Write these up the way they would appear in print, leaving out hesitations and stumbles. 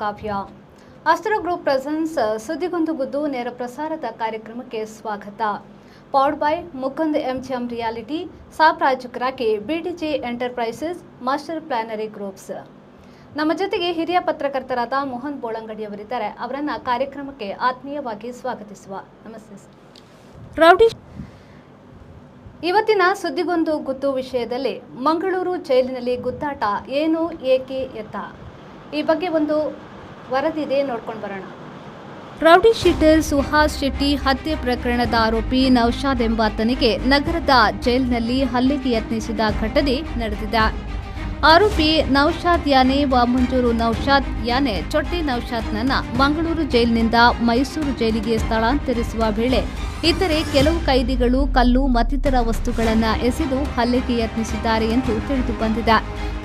ಕಾವ್ಯ. ಅಸ್ತ್ರ group presence ಸುದ್ದಿಗೊಂದು ಗುದ್ದು ನೇರ ಪ್ರಸಾರದ ಕಾರ್ಯಕ್ರಮಕ್ಕೆ ಸ್ವಾಗತ. Powered by Mukund MGM reality, ಸಾಪ್ರಾಯೋಜಕರಾಗಿ ಬಿಡಿಜೆ ಎಂಟರ್ಪ್ರೈಸಸ್, ಮಾಸ್ಟರ್ ಪ್ಲಾನರಿ ಗ್ರೂಪ್ಸ್. ನಮ್ಮ ಜೊತೆಗೆ ಹಿರಿಯ ಪತ್ರಕರ್ತರಾದ ಮೋಹನ್ ಬೋಳಂಗಡಿಯವರಿದ್ದಾರೆ. ಅವರನ್ನ ಕಾರ್ಯಕ್ರಮಕ್ಕೆ ಆತ್ಮೀಯವಾಗಿ ಸ್ವಾಗತಿಸುವ. ನಮಸ್ತೆ ಸರ್. ರೌಡಿ ಇವತ್ತಿನ ಸುದ್ದಿಗೊಂದು ಗುದ್ದು ವಿಷಯದಲ್ಲಿ ಮಂಗಳೂರು ಜೈಲಿನಲ್ಲಿ ಗುದ್ದಾಟ ಏನು, ಏಕೆ, ಎತ್ತ ಈ ಬಗ್ಗೆ ಒಂದು ವರದಿ ಇದೆ, ನೋಡ್ಕೊಂಡು ಬರೋಣ. ರೌಡಿ ಶೀಟರ್ ಸುಹಾಸ್ ಶೆಟ್ಟಿ ಹತ್ಯೆ ಪ್ರಕರಣದ ಆರೋಪಿ ನೌಶಾದ್ ಎಂಬಾತನಿಗೆ ನಗರದ ಜೈಲಿನಲ್ಲಿ ಹಲ್ಲೆಗೆ ಯತ್ನಿಸಿದ ಘಟನೆ ನಡೆದಿದೆ. ಆರೋಪಿ ನೌಶಾದ್ ಯಾನೆ ವಾಮಂಜೂರು ನೌಶಾದ್ ಯಾನೆ ಚೊಟ್ಟಿ ನೌಶಾದ್ನನ್ನ ಮಂಗಳೂರು ಜೈಲಿನಿಂದ ಮೈಸೂರು ಜೈಲಿಗೆ ಸ್ಥಳಾಂತರಿಸುವ ವೇಳೆ ಇತರೆ ಕೆಲವು ಕೈದಿಗಳು ಕಲ್ಲು ಮತ್ತಿತರ ವಸ್ತುಗಳನ್ನು ಎಸೆದು ಹಲ್ಲೆಗೆ ಯತ್ನಿಸಿದ್ದಾರೆ ಎಂದು ತಿಳಿದು ಬಂದಿದೆ.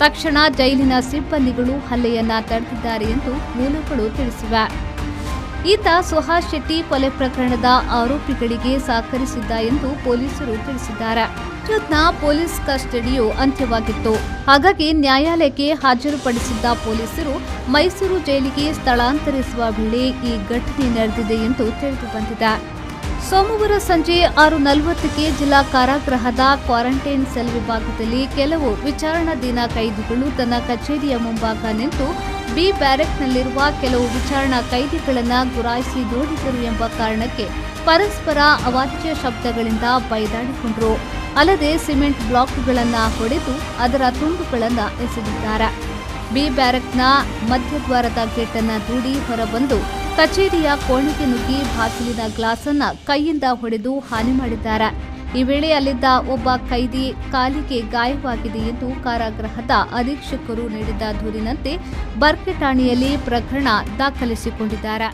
ತಕ್ಷಣ ಜೈಲಿನ ಸಿಬ್ಬಂದಿಗಳು ಹಲ್ಲೆಯನ್ನ ತಡೆದಿದ್ದಾರೆ ಎಂದು ಮೂಲಗಳು ತಿಳಿಸಿವೆ. ಈತ ಸುಹಾಸ್ ಶೆಟ್ಟಿ ಕೊಲೆ ಪ್ರಕರಣದ ಆರೋಪಿಗಳಿಗೆ ಸಹಕರಿಸಿದ್ದ ಎಂದು ಪೊಲೀಸರು ತಿಳಿಸಿದ್ದಾರೆ. ನೌಶಾದ್ನ ಪೊಲೀಸ್ ಕಸ್ಟಡಿಯು ಅಂತ್ಯವಾಗಿತ್ತು. ಹಾಗಾಗಿ ನ್ಯಾಯಾಲಯಕ್ಕೆ ಹಾಜರುಪಡಿಸಿದ್ದ ಪೊಲೀಸರು ಮೈಸೂರು ಜೈಲಿಗೆ ಸ್ಥಳಾಂತರಿಸುವ ವೇಳೆ ಈ ಘಟನೆ ನಡೆದಿದೆ ಎಂದು ತಿಳಿದು ಬಂದಿದೆ. ಸೋಮವಾರ ಸಂಜೆ 6:40ಕ್ಕೆ ಜಿಲ್ಲಾ ಕಾರಾಗೃಹದ ಕ್ವಾರಂಟೈನ್ ಸೆಲ್ ವಿಭಾಗದಲ್ಲಿ ಕೆಲವು ವಿಚಾರಣಾಧೀನ ಕೈದಿಗಳು ತನ್ನ ಕಚೇರಿಯ ಮುಂಭಾಗ ನಿಂತು ಬಿ ಬ್ಯಾರೆಕ್ನಲ್ಲಿರುವ ಕೆಲವು ವಿಚಾರಣಾ ಕೈದಿಗಳನ್ನು ಗುರಾಯಿಸಿ ನೋಡಿದರು ಎಂಬ ಕಾರಣಕ್ಕೆ ಪರಸ್ಪರ ಅವಾಚ್ಯ ಶಬ್ದಗಳಿಂದ ಬೈದಾಡಿಕೊಂಡರು. ಅಲ್ಲದೆ ಸಿಮೆಂಟ್ ಬ್ಲಾಕ್ಗಳನ್ನು ಹೊಡೆದು ಅದರ ತುಂಡುಗಳನ್ನು ಎಸೆದಿದ್ದಾರೆ. ಬಿ ಬ್ಯಾರೆಕ್ನ ಮಧ್ಯದ್ವಾರದ ಗೇಟನ್ನು ದೂಡಿ ಹೊರಬಂದು ಕಚೇರಿಯ ಕೋಣೆಗೆ ನುಗ್ಗಿ ಬಾಗಿಲಿನ ಗ್ಲಾಸ್ ಅನ್ನು ಕೈಯಿಂದ ಹೊಡೆದು ಹಾನಿ ಮಾಡಿದ್ದಾರೆ. ಈ ವೇಳೆ ಅಲ್ಲಿದ್ದ ಒಬ್ಬ ಕೈದಿ ಕಾಲಿಗೆ ಗಾಯವಾಗಿದೆ ಎಂದು ಕಾರಾಗೃಹದ ಅಧೀಕ್ಷಕರು ನೀಡಿದ ದೂರಿನಂತೆ ಬರ್ಕೆ ಠಾಣೆಯಲ್ಲಿ ಪ್ರಕರಣ ದಾಖಲಿಸಿಕೊಂಡಿದ್ದಾರೆ.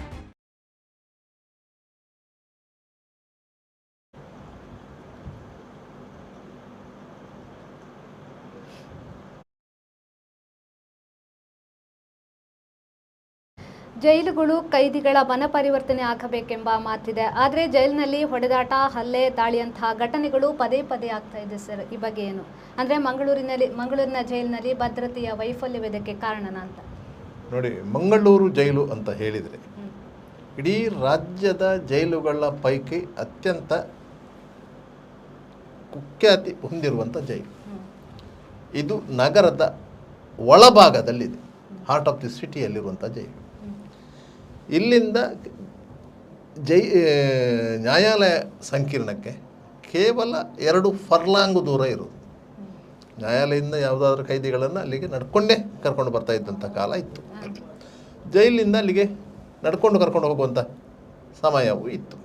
ಜೈಲುಗಳು ಕೈದಿಗಳ ಮನಪರಿವರ್ತನೆ ಆಗಬೇಕೆಂಬ ಮಾತಿದೆ. ಆದರೆ ಜೈಲಿನಲ್ಲಿ ಹೊಡೆದಾಟ, ಹಲ್ಲೆ, ದಾಳಿಯಂತಹ ಘಟನೆಗಳು ಪದೇ ಪದೇ ಆಗ್ತಾ ಇದೆ ಸರ್. ಈ ಬಗ್ಗೆ ಏನು ಅಂದರೆ ಮಂಗಳೂರಿನ ಜೈಲಿನಲ್ಲಿ ಭದ್ರತೆಯ ವೈಫಲ್ಯವೇದಕ್ಕೆ ಕಾರಣನ ಅಂತ ನೋಡಿ. ಮಂಗಳೂರು ಜೈಲು ಅಂತ ಹೇಳಿದರೆ ಇಡೀ ರಾಜ್ಯದ ಜೈಲುಗಳ ಪೈಕಿ ಅತ್ಯಂತ ಕುಖ್ಯಾತಿ ಹೊಂದಿರುವಂಥ ಜೈಲು. ಇದು ನಗರದ ಒಳಭಾಗದಲ್ಲಿದೆ, ಹಾರ್ಟ್ ಆಫ್ ದಿ ಸಿಟಿಯಲ್ಲಿರುವಂಥ ಜೈಲು. ಇಲ್ಲಿಂದ ನ್ಯಾಯಾಲಯ ಸಂಕೀರ್ಣಕ್ಕೆ ಕೇವಲ 2 ಫರ್ಲಾಂಗು ದೂರ ಇರೋದು. ನ್ಯಾಯಾಲಯದಿಂದ ಯಾವುದಾದ್ರೂ ಕೈದಿಗಳನ್ನು ಅಲ್ಲಿಗೆ ನಡ್ಕೊಂಡೇ ಕರ್ಕೊಂಡು ಬರ್ತಾ ಇದ್ದಂಥ ಕಾಲ ಇತ್ತು. ಜೈಲಿನಿಂದ ಅಲ್ಲಿಗೆ ನಡ್ಕೊಂಡು ಕರ್ಕೊಂಡು ಹೋಗುವಂಥ ಸಮಯವೂ ಇತ್ತು.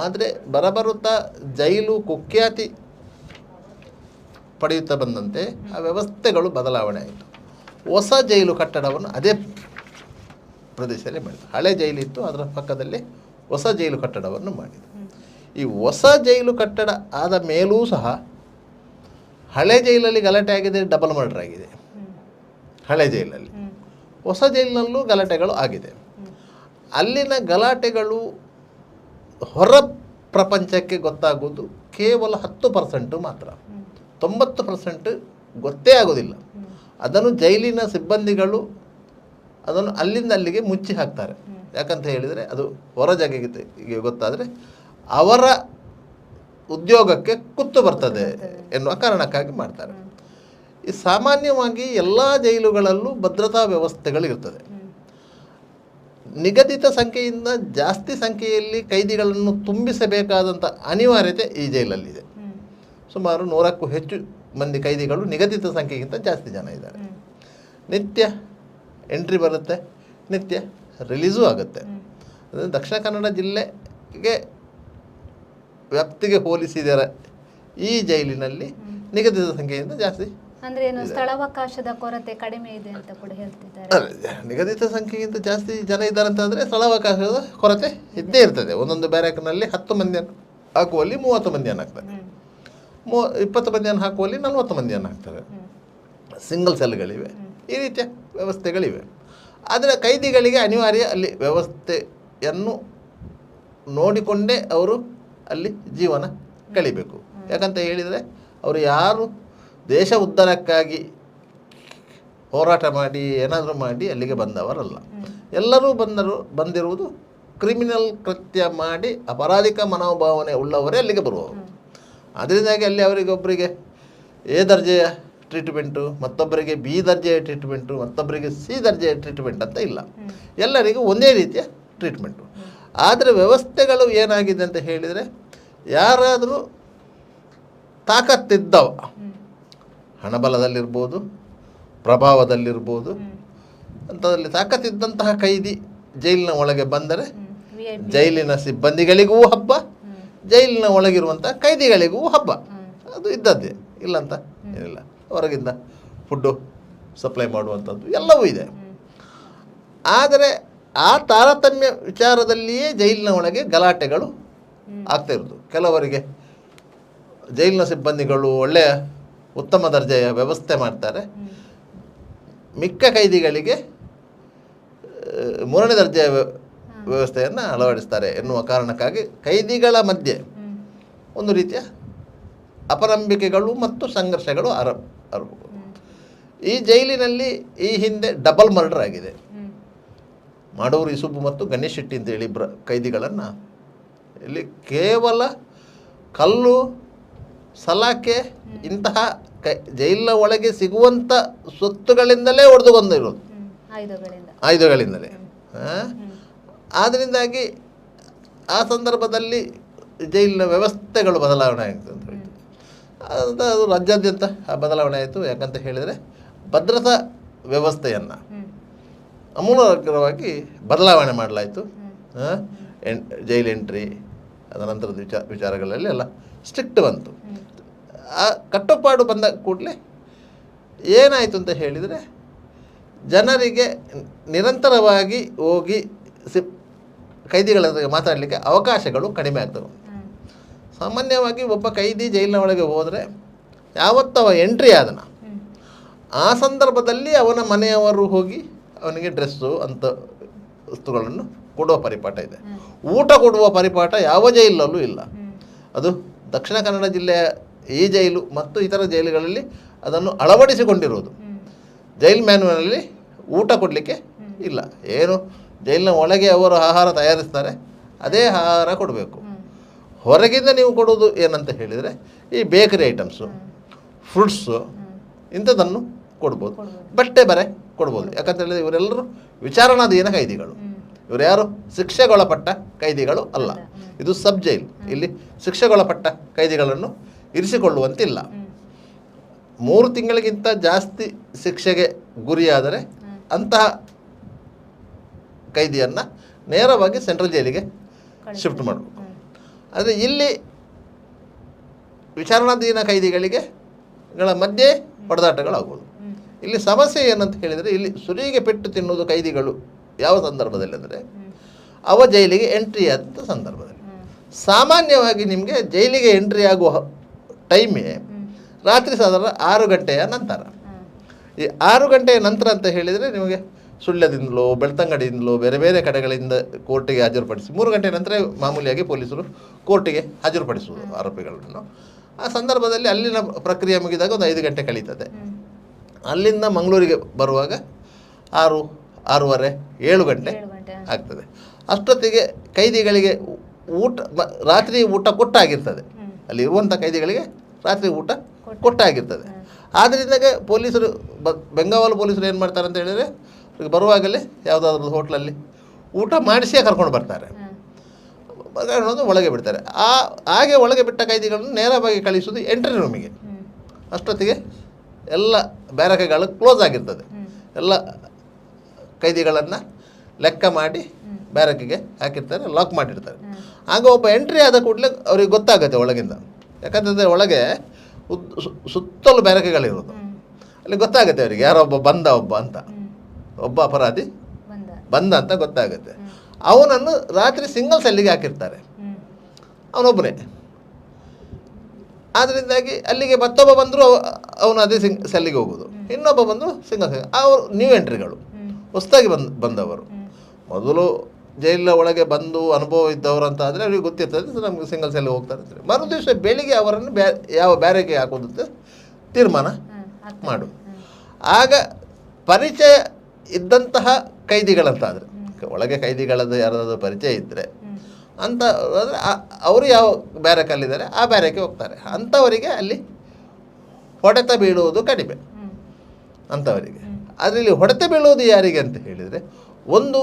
ಆದರೆ ಬರಬರುತ್ತಾ ಜೈಲು ಕುಖ್ಯಾತಿ ಪಡೆಯುತ್ತಾ ಬಂದಂತೆ ಆ ವ್ಯವಸ್ಥೆಗಳು ಬದಲಾವಣೆ ಆಯಿತು. ಹೊಸ ಜೈಲು ಕಟ್ಟಡವನ್ನು ಅದೇ ಪ್ರದೇಶದಲ್ಲಿ ಮಾಡಿದರು. ಹಳೆ ಜೈಲಿತ್ತು, ಅದರ ಪಕ್ಕದಲ್ಲಿ ಹೊಸ ಜೈಲು ಕಟ್ಟಡವನ್ನು ಮಾಡಿದರು. ಈ ಹೊಸ ಜೈಲು ಕಟ್ಟಡ ಆದ ಮೇಲೂ ಸಹ ಹಳೆ ಜೈಲಲ್ಲಿ ಗಲಾಟೆ ಆಗಿದೆ, ಡಬಲ್ ಮರ್ಡರ್ ಆಗಿದೆ ಹಳೆ ಜೈಲಲ್ಲಿ. ಹೊಸ ಜೈಲಿನಲ್ಲೂ ಗಲಾಟೆಗಳು ಆಗಿದೆ. ಅಲ್ಲಿನ ಗಲಾಟೆಗಳು ಹೊರ ಪ್ರಪಂಚಕ್ಕೆ ಗೊತ್ತಾಗೋದು ಕೇವಲ 10% ಮಾತ್ರ. 90% ಗೊತ್ತೇ ಆಗೋದಿಲ್ಲ. ಅದನ್ನು ಜೈಲಿನ ಸಿಬ್ಬಂದಿಗಳು ಅದನ್ನು ಅಲ್ಲಿಂದ ಅಲ್ಲಿಗೆ ಮುಚ್ಚಿ ಹಾಕ್ತಾರೆ. ಯಾಕಂತ ಹೇಳಿದರೆ ಅದು ಹೊರ ಜಗತ್ತಿಗೆ ಗೊತ್ತಾದರೆ ಅವರ ಉದ್ಯೋಗಕ್ಕೆ ಕುತ್ತು ಬರ್ತದೆ ಎನ್ನುವ ಕಾರಣಕ್ಕಾಗಿ ಮಾಡ್ತಾರೆ. ಈ ಸಾಮಾನ್ಯವಾಗಿ ಎಲ್ಲ ಜೈಲುಗಳಲ್ಲೂ ಭದ್ರತಾ ವ್ಯವಸ್ಥೆಗಳಿರ್ತದೆ. ನಿಗದಿತ ಸಂಖ್ಯೆಯಿಂದ ಜಾಸ್ತಿ ಸಂಖ್ಯೆಯಲ್ಲಿ ಕೈದಿಗಳನ್ನು ತುಂಬಿಸಬೇಕಾದಂಥ ಅನಿವಾರ್ಯತೆ ಈ ಜೈಲಲ್ಲಿದೆ. ಸುಮಾರು 100ಕ್ಕೂ ಹೆಚ್ಚು ಮಂದಿ ಕೈದಿಗಳು ನಿಗದಿತ ಸಂಖ್ಯೆಗಿಂತ ಜಾಸ್ತಿ ಜನ ಇದ್ದಾರೆ. ನಿತ್ಯ ಎಂಟ್ರಿ ಬರುತ್ತೆ, ನಿತ್ಯ ರಿಲೀಸು ಆಗುತ್ತೆ. ಅಂದರೆ ದಕ್ಷಿಣ ಕನ್ನಡ ಜಿಲ್ಲೆಗೆ ವ್ಯಾಪ್ತಿಗೆ ಹೋಲಿಸಿದರೆ ಈ ಜೈಲಿನಲ್ಲಿ ನಿಗದಿತ ಸಂಖ್ಯೆಯಿಂದ ಜಾಸ್ತಿ. ಅಂದ್ರೆ ಏನು, ಸ್ಥಳಾವಕಾಶದ ಕೊರತೆ ಕಡಿಮೆ ಇದೆ ಅಂತ ಕೂಡ ಹೇಳ್ತಿದ್ದಾರೆ. ನಿಗದಿತ ಸಂಖ್ಯೆಗಿಂತ ಜಾಸ್ತಿ ಜನ ಇದ್ದಾರೆ ಅಂತಂದರೆ ಸ್ಥಳಾವಕಾಶದ ಕೊರತೆ ಇದ್ದೇ ಇರ್ತದೆ. ಒಂದೊಂದು ಬ್ಯಾರಕ್ನಲ್ಲಿ 10 ಮಂದಿಯನ್ನು ಹಾಕುವಲ್ಲಿ 30 ಮಂದಿಯನ್ನು ಹಾಕ್ತಾರೆ, 20 ಮಂದಿಯನ್ನು ಹಾಕುವಲ್ಲಿ 40 ಮಂದಿಯನ್ನು ಹಾಕ್ತಾರೆ. ಸಿಂಗಲ್ ಸೆಲ್ಗಳಿವೆ, ಈ ರೀತಿಯ ವ್ಯವಸ್ಥೆಗಳಿವೆ. ಆದರೆ ಕೈದಿಗಳಿಗೆ ಅನಿವಾರ್ಯ ಅಲ್ಲಿ ವ್ಯವಸ್ಥೆಯನ್ನು ನೋಡಿಕೊಂಡೇ ಅವರು ಅಲ್ಲಿ ಜೀವನ ಕಳಿಬೇಕು. ಯಾಕಂತ ಹೇಳಿದರೆ ಅವರು ಯಾರು ದೇಶ ಉದ್ಧಾರಕ್ಕಾಗಿ ಹೋರಾಟ ಮಾಡಿ ಏನಾದರೂ ಮಾಡಿ ಅಲ್ಲಿಗೆ ಬಂದವರಲ್ಲ. ಎಲ್ಲರೂ ಬಂದಿರುವುದು ಕ್ರಿಮಿನಲ್ ಕೃತ್ಯ ಮಾಡಿ ಅಪರಾಧಿಕ ಮನೋಭಾವನೆ ಉಳ್ಳವರೇ ಅಲ್ಲಿಗೆ ಬರುವವರು. ಅದರಿಂದಾಗಿ ಅಲ್ಲಿ ಅವರಿಗೊಬ್ಬರಿಗೆ ಎ ದರ್ಜೆಯ ಟ್ರೀಟ್ಮೆಂಟು, ಮತ್ತೊಬ್ಬರಿಗೆ ಬಿ ದರ್ಜೆಯ ಟ್ರೀಟ್ಮೆಂಟು, ಮತ್ತೊಬ್ಬರಿಗೆ ಸಿ ದರ್ಜೆಯ ಟ್ರೀಟ್ಮೆಂಟ್ ಅಂತ ಇಲ್ಲ. ಎಲ್ಲರಿಗೂ ಒಂದೇ ರೀತಿಯ ಟ್ರೀಟ್ಮೆಂಟು. ಆದರೆ ವ್ಯವಸ್ಥೆಗಳು ಏನಾಗಿದೆ ಅಂತ ಹೇಳಿದರೆ, ಯಾರಾದರೂ ತಾಕತ್ತಿದ್ದವ, ಹಣಬಲದಲ್ಲಿರ್ಬೋದು, ಪ್ರಭಾವದಲ್ಲಿರ್ಬೋದು, ಅಂಥದ್ರಲ್ಲಿ ತಾಕತ್ತಿದ್ದಂತಹ ಕೈದಿ ಜೈಲಿನ ಒಳಗೆ ಬಂದರೆ ಜೈಲಿನ ಸಿಬ್ಬಂದಿಗಳಿಗೂ ಹಬ್ಬ, ಜೈಲಿನ ಒಳಗಿರುವಂಥ ಕೈದಿಗಳಿಗೂ ಹಬ್ಬ. ಅದು ಇದ್ದದ್ದೇ, ಇಲ್ಲ ಅಂತ ಏನಿಲ್ಲ. ಹೊರಗಿಂದ ಫುಡ್ಡು ಸಪ್ಲೈ ಮಾಡುವಂಥದ್ದು ಎಲ್ಲವೂ ಇದೆ. ಆದರೆ ಆ ತಾರತಮ್ಯ ವಿಚಾರದಲ್ಲಿಯೇ ಜೈಲಿನ ಒಳಗೆ ಗಲಾಟೆಗಳು ಆಗ್ತಾ ಇರೋದು. ಕೆಲವರಿಗೆ ಜೈಲಿನ ಸಿಬ್ಬಂದಿಗಳು ಒಳ್ಳೆಯ ಉತ್ತಮ ದರ್ಜೆಯ ವ್ಯವಸ್ಥೆ ಮಾಡ್ತಾರೆ, ಮಿಕ್ಕ ಕೈದಿಗಳಿಗೆ ಮೂರನೇ ದರ್ಜೆಯ ವ್ಯವಸ್ಥೆಯನ್ನು ಅಳವಡಿಸ್ತಾರೆ ಎನ್ನುವ ಕಾರಣಕ್ಕಾಗಿ ಕೈದಿಗಳ ಮಧ್ಯೆ ಒಂದು ರೀತಿಯ ಅಪನಂಬಿಕೆಗಳು ಮತ್ತು ಸಂಘರ್ಷಗಳು ಈ ಜೈಲಿನಲ್ಲಿ ಈ ಹಿಂದೆ ಡಬಲ್ ಮರ್ಡರ್ ಆಗಿದೆ. ಮಾಡೂರು ಯೂಸುಫ್ ಮತ್ತು ಗಣೇಶ್ ಶೆಟ್ಟಿ ಅಂತೇಳಿ ಇಬ್ಬರು ಕೈದಿಗಳನ್ನು ಇಲ್ಲಿ ಕೇವಲ ಕಲ್ಲು, ಸಲಾಕೆ ಇಂತಹ ಜೈಲಿನ ಒಳಗೆ ಸಿಗುವಂಥ ಸ್ವತ್ತುಗಳಿಂದಲೇ ಹೊಡೆದುಕೊಂಡಿರೋದು, ಆಯುಧಗಳಿಂದಲೇ. ಆದ್ದರಿಂದಾಗಿ ಆ ಸಂದರ್ಭದಲ್ಲಿ ಜೈಲಿನ ವ್ಯವಸ್ಥೆಗಳು ಬದಲಾವಣೆ ಆಯಿತು ಅಂತ ಹೇಳ್ತೀವಿ. ಅದು ರಾಜ್ಯಾದ್ಯಂತ ಬದಲಾವಣೆ ಆಯಿತು. ಯಾಕಂತ ಹೇಳಿದರೆ ಭದ್ರತಾ ವ್ಯವಸ್ಥೆಯನ್ನು ಅಮೂಲಾಗ್ರವಾಗಿ ಬದಲಾವಣೆ ಮಾಡಲಾಯಿತು. ಜೈಲ್ ಎಂಟ್ರಿ, ಅದರ ನಂತರದ ವಿಚಾರಗಳಲ್ಲಿ ಎಲ್ಲ ಸ್ಟ್ರಿಕ್ಟ್ ಬಂತು. ಆ ಕಟ್ಟುಪಾಡು ಬಂದ ಕೂಡಲೇ ಏನಾಯಿತು ಅಂತ ಹೇಳಿದರೆ, ಜನರಿಗೆ ನಿರಂತರವಾಗಿ ಹೋಗಿ ಕೈದಿಗಳ ಮಾತಾಡಲಿಕ್ಕೆ ಅವಕಾಶಗಳು ಕಡಿಮೆ ಆಗ್ತವೆ. ಸಾಮಾನ್ಯವಾಗಿ ಒಬ್ಬ ಕೈದಿ ಜೈಲಿನ ಒಳಗೆ ಹೋದರೆ ಯಾವತ್ತವ ಎಂಟ್ರಿ ಆದನ ಆ ಸಂದರ್ಭದಲ್ಲಿ ಅವನ ಮನೆಯವರು ಹೋಗಿ ಅವನಿಗೆ ಡ್ರೆಸ್ಸು ಅಂಥ ವಸ್ತುಗಳನ್ನು ಕೊಡುವ ಪರಿಪಾಠ ಇದೆ. ಊಟ ಕೊಡುವ ಪರಿಪಾಠ ಯಾವ ಜೈಲಲ್ಲೂ ಇಲ್ಲ. ಅದು ದಕ್ಷಿಣ ಕನ್ನಡ ಜಿಲ್ಲೆಯ ಈ ಜೈಲು ಮತ್ತು ಇತರ ಜೈಲುಗಳಲ್ಲಿ ಅದನ್ನು ಅಳವಡಿಸಿಕೊಂಡಿರುವುದು. ಜೈಲ್ ಮ್ಯಾನ್ಯುವಲಲ್ಲಿ ಊಟ ಕೊಡಲಿಕ್ಕೆ ಇಲ್ಲ. ಏನು ಜೈಲಿನ ಒಳಗೆ ಅವರು ಆಹಾರ ತಯಾರಿಸ್ತಾರೆ, ಅದೇ ಆಹಾರ ಕೊಡಬೇಕು. ಹೊರಗಿಂದ ನೀವು ಕೊಡೋದು ಏನಂತ ಹೇಳಿದರೆ ಈ ಬೇಕರಿ ಐಟಮ್ಸು, ಫ್ರೂಟ್ಸು ಇಂಥದ್ದನ್ನು ಕೊಡ್ಬೋದು. ಬಟ್ಟೆ ಬರೆ ಕೊಡ್ಬೋದು. ಯಾಕಂತ ಹೇಳಿದರೆ ಇವರೆಲ್ಲರೂ ವಿಚಾರಣಾಧೀನ ಕೈದಿಗಳು. ಇವರು ಯಾರು ಶಿಕ್ಷೆಗೊಳಪಟ್ಟ ಕೈದಿಗಳು ಅಲ್ಲ. ಇದು ಸಬ್ ಜೈಲ್. ಇಲ್ಲಿ ಶಿಕ್ಷೆಗೊಳಪಟ್ಟ ಕೈದಿಗಳನ್ನು ಇರಿಸಿಕೊಳ್ಳುವಂತಿಲ್ಲ. 3 ತಿಂಗಳಿಗಿಂತ ಜಾಸ್ತಿ ಶಿಕ್ಷೆಗೆ ಗುರಿಯಾದರೆ ಅಂತಹ ಕೈದಿಯನ್ನು ನೇರವಾಗಿ ಸೆಂಟ್ರಲ್ ಜೈಲಿಗೆ ಶಿಫ್ಟ್ ಮಾಡಬೇಕು. ಆದರೆ ಇಲ್ಲಿ ವಿಚಾರಣಾಧೀನ ಕೈದಿಗಳಿಗೆ ಮಧ್ಯೆ ಹೊಡೆದಾಟಗಳಾಗ್ಬೋದು. ಇಲ್ಲಿ ಸಮಸ್ಯೆ ಏನಂತ ಹೇಳಿದರೆ, ಇಲ್ಲಿ ಸುರಿಗೆ ಪೆಟ್ಟು ತಿನ್ನುವುದು ಕೈದಿಗಳು ಯಾವ ಸಂದರ್ಭದಲ್ಲಿ ಅಂದರೆ ಅವ ಜೈಲಿಗೆ ಎಂಟ್ರಿ ಆದಂಥ ಸಂದರ್ಭದಲ್ಲಿ. ಸಾಮಾನ್ಯವಾಗಿ ನಿಮಗೆ ಜೈಲಿಗೆ ಎಂಟ್ರಿ ಆಗುವ ಟೈಮೇ ರಾತ್ರಿ ಸಾಧಾರಣ 6 ಗಂಟೆಯ ನಂತರ. ಈ 6 ಗಂಟೆಯ ನಂತರ ಅಂತ ಹೇಳಿದರೆ ನಿಮಗೆ ಸುಳ್ಯದಿಂದಲೋ ಬೆಳ್ತಂಗಡಿಯಿಂದಲೋ ಬೇರೆ ಬೇರೆ ಕಡೆಗಳಿಂದ ಕೋರ್ಟಿಗೆ ಹಾಜರುಪಡಿಸಿ 3 ಗಂಟೆ ನಂತರ ಮಾಮೂಲಿಯಾಗಿ ಪೊಲೀಸರು ಕೋರ್ಟಿಗೆ ಹಾಜರುಪಡಿಸುವುದು ಆರೋಪಿಗಳನ್ನು. ಆ ಸಂದರ್ಭದಲ್ಲಿ ಅಲ್ಲಿನ ಪ್ರಕ್ರಿಯೆ ಮುಗಿದಾಗ ಒಂದು 5 ಗಂಟೆ ಕಳೀತದೆ. ಅಲ್ಲಿಂದ ಮಂಗಳೂರಿಗೆ ಬರುವಾಗ 6, 6:30, 7 ಗಂಟೆ ಆಗ್ತದೆ. ಅಷ್ಟೊತ್ತಿಗೆ ಕೈದಿಗಳಿಗೆ ರಾತ್ರಿ ಊಟ ಕೊಟ್ಟಾಗಿರ್ತದೆ. ಅಲ್ಲಿ ಇರುವಂಥ ಕೈದಿಗಳಿಗೆ ರಾತ್ರಿ ಊಟ ಕೊಟ್ಟಾಗಿರ್ತದೆ. ಆದ್ದರಿಂದ ಪೊಲೀಸರು ಬೆಂಗಾವಲು ಪೊಲೀಸರು ಏನು ಮಾಡ್ತಾರೆ ಅಂತ ಹೇಳಿದರೆ, ಬರುವಾಗಲೇ ಯಾವುದಾದ್ರೂ ಹೋಟ್ಲಲ್ಲಿ ಊಟ ಮಾಡಿಸಿಯೇ ಕರ್ಕೊಂಡು ಬರ್ತಾರೆ, ಒಳಗೆ ಬಿಡ್ತಾರೆ. ಹಾಗೆ ಒಳಗೆ ಬಿಟ್ಟ ಕೈದಿಗಳನ್ನು ನೇರವಾಗಿ ಕಳಿಸೋದು ಎಂಟ್ರಿ ರೂಮಿಗೆ. ಅಷ್ಟೊತ್ತಿಗೆ ಎಲ್ಲ ಬ್ಯಾರಕ್ಗಳು ಕ್ಲೋಸ್ ಆಗಿರ್ತದೆ. ಎಲ್ಲ ಕೈದಿಗಳನ್ನು ಲೆಕ್ಕ ಮಾಡಿ ಬ್ಯಾರಕ್ಕಿಗೆ ಹಾಕಿರ್ತಾರೆ, ಲಾಕ್ ಮಾಡಿರ್ತಾರೆ. ಆಗ ಒಬ್ಬ ಎಂಟ್ರಿ ಆದ ಕೂಡಲೇ ಅವ್ರಿಗೆ ಗೊತ್ತಾಗುತ್ತೆ ಒಳಗಿಂದ. ಯಾಕಂತಂದರೆ ಒಳಗೆ ಸುತ್ತಲೂ ಬ್ಯಾರಕ್ಗಳಿರೋದು. ಅಲ್ಲಿ ಗೊತ್ತಾಗುತ್ತೆ ಅವರಿಗೆ ಯಾರೊಬ್ಬ ಒಬ್ಬ ಅಪರಾಧಿ ಬಂದ ಅಂತ ಗೊತ್ತಾಗುತ್ತೆ. ಅವನನ್ನು ರಾತ್ರಿ ಸಿಂಗಲ್ ಸೆಲ್ಲಿಗೆ ಹಾಕಿರ್ತಾರೆ, ಅವನೊಬ್ಬನೇ. ಆದ್ದರಿಂದಾಗಿ ಅಲ್ಲಿಗೆ ಮತ್ತೊಬ್ಬ ಬಂದರೂ ಅವನು ಅದೇ ಸೆಲ್ಲಿಗೆ ಹೋಗೋದು, ಇನ್ನೊಬ್ಬ ಬಂದು ಸಿಂಗಲ್ ಸೆಲ್. ಅವರು ನ್ಯೂ ಎಂಟ್ರಿಗಳು, ಹೊಸದಾಗಿ ಬಂದವರು. ಮೊದಲು ಜೈಲಿನ ಒಳಗೆ ಬಂದು ಅನುಭವ ಇದ್ದವರು ಅಂತ ಆದರೆ ಅವ್ರಿಗೆ ಗೊತ್ತಿರ್ತದೆ, ನಮಗೆ ಸಿಂಗಲ್ ಸೆಲ್ ಹೋಗ್ತಾರೆ ಅಂತಾರೆ. ಮರು ದಿವಸ ಬೆಳಿಗ್ಗೆ ಅವರನ್ನು ಯಾವ ಬ್ಯಾರೆಗೆ ಹಾಕೋದಂತೆ ತೀರ್ಮಾನ ಮಾಡು. ಆಗ ಪರಿಚಯ ಇದ್ದಂತಹ ಕೈದಿಗಳಂತಾದರೆ, ಒಳಗೆ ಕೈದಿಗಳದ್ದು ಯಾರಾದರೂ ಪರಿಚಯ ಇದ್ದರೆ ಅಂತ ಅಂದರೆ ಅವರು ಯಾವ ಬ್ಯಾರಕಲ್ಲಿದ್ದಾರೆ ಆ ಬ್ಯಾರಕ್ಕೆ ಹೋಗ್ತಾರೆ. ಅಂಥವರಿಗೆ ಅಲ್ಲಿ ಹೊಡೆತ ಬೀಳುವುದು ಕಡಿಮೆ ಅಂಥವರಿಗೆ. ಅದರಲ್ಲಿ ಹೊಡೆತ ಬೀಳುವುದು ಯಾರಿಗೆ ಅಂತ ಹೇಳಿದರೆ, ಒಂದು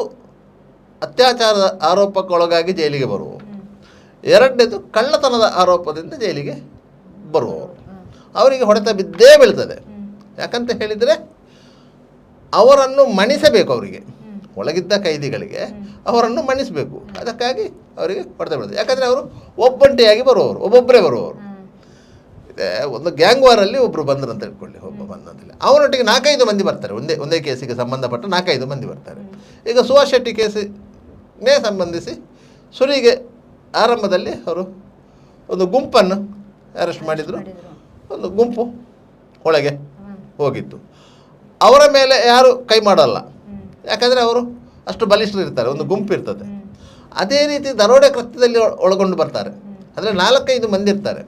ಅತ್ಯಾಚಾರದ ಆರೋಪಕ್ಕೊಳಗಾಗಿ ಜೈಲಿಗೆ ಬರುವವರು, ಎರಡನೇದು ಕಳ್ಳತನದ ಆರೋಪದಿಂದ ಜೈಲಿಗೆ ಬರುವವರು. ಅವರಿಗೆ ಹೊಡೆತ ಬಿದ್ದೇ ಬೀಳ್ತದೆ. ಯಾಕಂತ ಹೇಳಿದರೆ ಅವರನ್ನು ಮಣಿಸಬೇಕು. ಅವರಿಗೆ ಒಳಗಿದ್ದ ಕೈದಿಗಳಿಗೆ ಅವರನ್ನು ಮಣಿಸಬೇಕು. ಅದಕ್ಕಾಗಿ ಅವರಿಗೆ ಹೊಡೆತ ಬೀಳ್ತದೆ. ಯಾಕಂದರೆ ಅವರು ಒಬ್ಬಂಟಿಯಾಗಿ ಬರುವವರು, ಒಬ್ಬೊಬ್ಬರೇ ಬರುವವರು. ಒಂದು ಗ್ಯಾಂಗ್ ವಾರಲ್ಲಿ ಒಬ್ಬರು ಬಂದರು ಅಂತ ಹೇಳ್ಕೊಳ್ಳಿ, ಒಬ್ಬ ಬಂದಂತಿಲ್ಲ, ಅವನೊಟ್ಟಿಗೆ 4-5 ಮಂದಿ ಬರ್ತಾರೆ. ಒಂದೇ ಕೇಸಿಗೆ ಸಂಬಂಧಪಟ್ಟ 4-5 ಮಂದಿ ಬರ್ತಾರೆ. ಈಗ ಸುಹಾಸ್ ಶೆಟ್ಟಿ ಕೇಸಿಗೆ ಸಂಬಂಧಿಸಿ ಸುರಿಗೆ ಆರಂಭದಲ್ಲಿ ಅವರು ಒಂದು ಗುಂಪನ್ನು ಅರೆಸ್ಟ್ ಮಾಡಿದರು. ಒಂದು ಗುಂಪು ಒಳಗೆ ಹೋಗಿತ್ತು. ಅವರ ಮೇಲೆ ಯಾರು ಕೈ ಮಾಡಲ್ಲ, ಯಾಕಂದರೆ ಅವರು ಅಷ್ಟು ಬಲಿಷ್ಠರು ಇರ್ತಾರೆ, ಒಂದು ಗುಂಪು ಇರ್ತದೆ. ಅದೇ ರೀತಿ ದರೋಡೆ ಕೃತ್ಯದಲ್ಲಿ ಒಳಗೊಂಡು ಬರ್ತಾರೆ. ಅಂದರೆ 4-5 ಮಂದಿ ಇರ್ತಾರೆ.